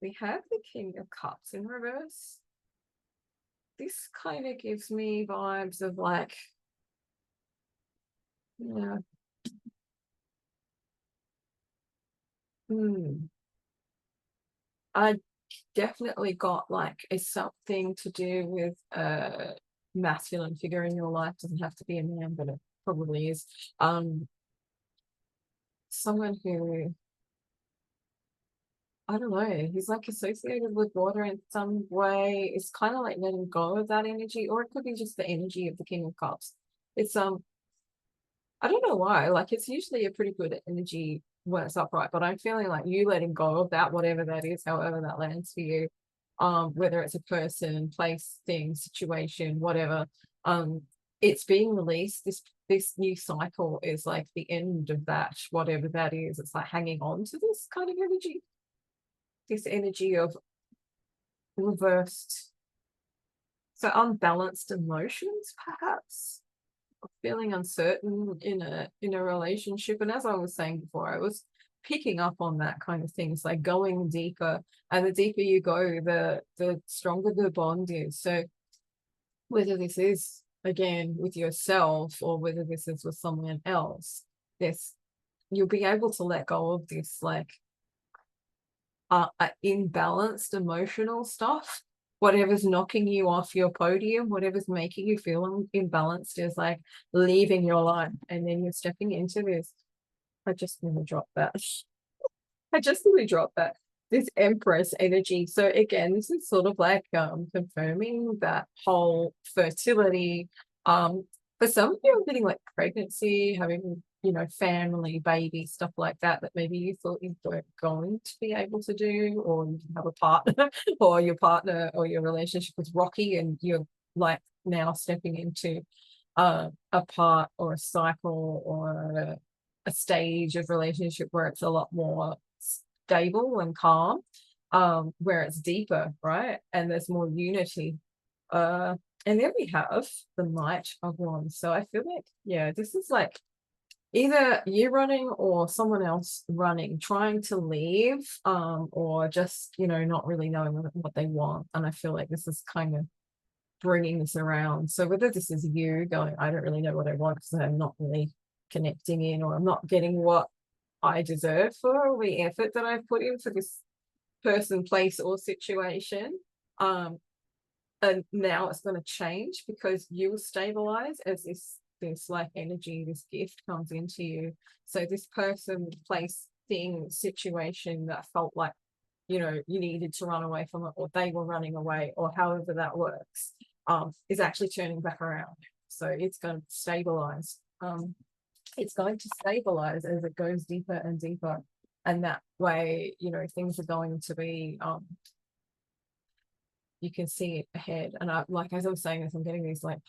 We have the King of Cups in reverse. This kind of gives me vibes of like, yeah, I definitely got like it's something to do with a masculine figure in your life. Doesn't have to be a man, but it probably is. Someone who, I don't know, he's like associated with water in some way. It's kind of like letting go of that energy, or it could be just the energy of the King of Cups. It's I don't know why. Like it's usually a pretty good energy when it's upright, but I'm feeling like you letting go of that, whatever that is, however that lands for you. Whether it's a person, place, thing, situation, whatever. It's being released. This new cycle is like the end of that, whatever that is. It's like hanging on to this kind of energy. This energy of reversed, so unbalanced emotions, perhaps feeling uncertain in a relationship. And as I was saying before, I was picking up on that kind of thing. It's like going deeper, and the deeper you go, the stronger the bond is. So whether this is again with yourself or whether this is with someone else, this you'll be able to let go of this like imbalanced emotional stuff. Whatever's knocking you off your podium, whatever's making you feel imbalanced is like leaving your life, and then you're stepping into this. I just nearly dropped that. I just nearly dropped that. This Empress energy. So again, this is sort of like confirming that whole fertility. For some of you, I'm getting like pregnancy, having, you know, family, baby, stuff like that, that maybe you thought you weren't going to be able to do, or you have a partner or your partner or your relationship was rocky and you're like now stepping into a part or a cycle or a stage of relationship where it's a lot more stable and calm, where it's deeper, right? And there's more unity. And then we have the Knight of Wands. So I feel like, yeah, this is like either you running or someone else running, trying to leave, or just, you know, not really knowing what they want. And I feel like this is kind of bringing this around. So whether this is you going, I don't really know what I want because I'm not really connecting in, or I'm not getting what I deserve for the effort that I've put in for this person, place, or situation. And now it's going to change because you will stabilize as this like energy, this gift comes into you. So this person, place, thing, situation that felt like, you know, you needed to run away from it, or they were running away, or however that works, is actually turning back around. So it's going to stabilize. it's going to stabilize as it goes deeper and deeper. And that way, you know, things are going to be, you can see it ahead. And I, like, as I was saying this, I'm getting these like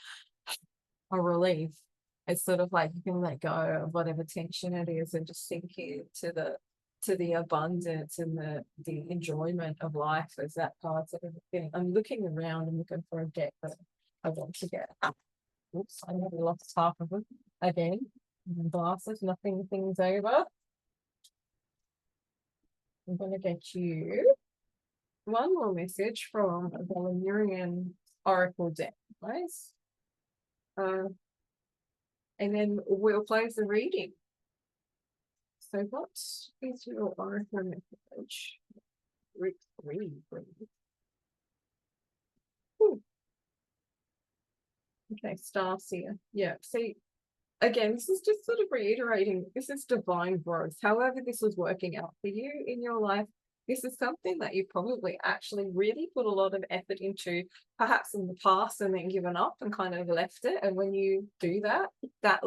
a relief. It's sort of like you can let go of whatever tension it is and just sink into the abundance and the enjoyment of life as that card sort of thing. I'm looking around and looking for a deck that I want to get. Oops, I nearly lost half of it again. Glasses, nothing things over. I'm gonna get you one more message from the Lemurian Oracle deck, guys. And then we'll close the reading. So what is your Oracle message? Read. Okay, Starseer. Yeah, see, again, this is just sort of reiterating, this is divine growth. However this was working out for you in your life, this is something that you probably actually really put a lot of effort into, perhaps in the past, and then given up and kind of left it. And when you do that, that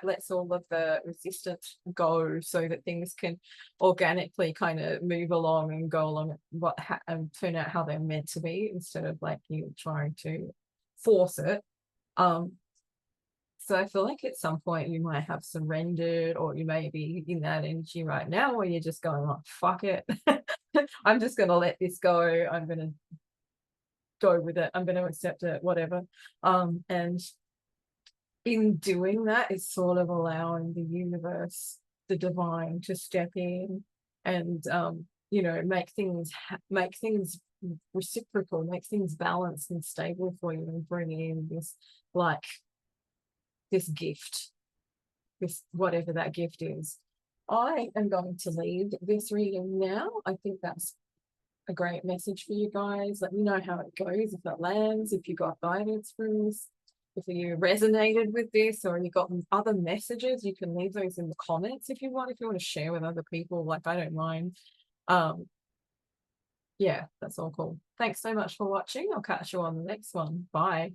lets all of the resistance go, so that things can organically kind of move along and go along and turn out how they're meant to be, instead of like you trying to force it. So I feel like at some point you might have surrendered, or you may be in that energy right now where you're just going like, fuck it. I'm just going to let this go. I'm going to go with it. I'm going to accept it, whatever. And in doing that, it's sort of allowing the universe, the divine, to step in and, you know, make things reciprocal, make things balanced and stable for you, and bring in this, like, this gift, this whatever that gift is. I am going to leave this reading now. I think that's a great message for you guys. Let me know how it goes, if it lands, if you got guidance from this, if you resonated with this, or you got other messages. You can leave those in the comments if you want to share with other people. Like, I don't mind. Yeah, that's all cool. Thanks so much for watching. I'll catch you on the next one. Bye.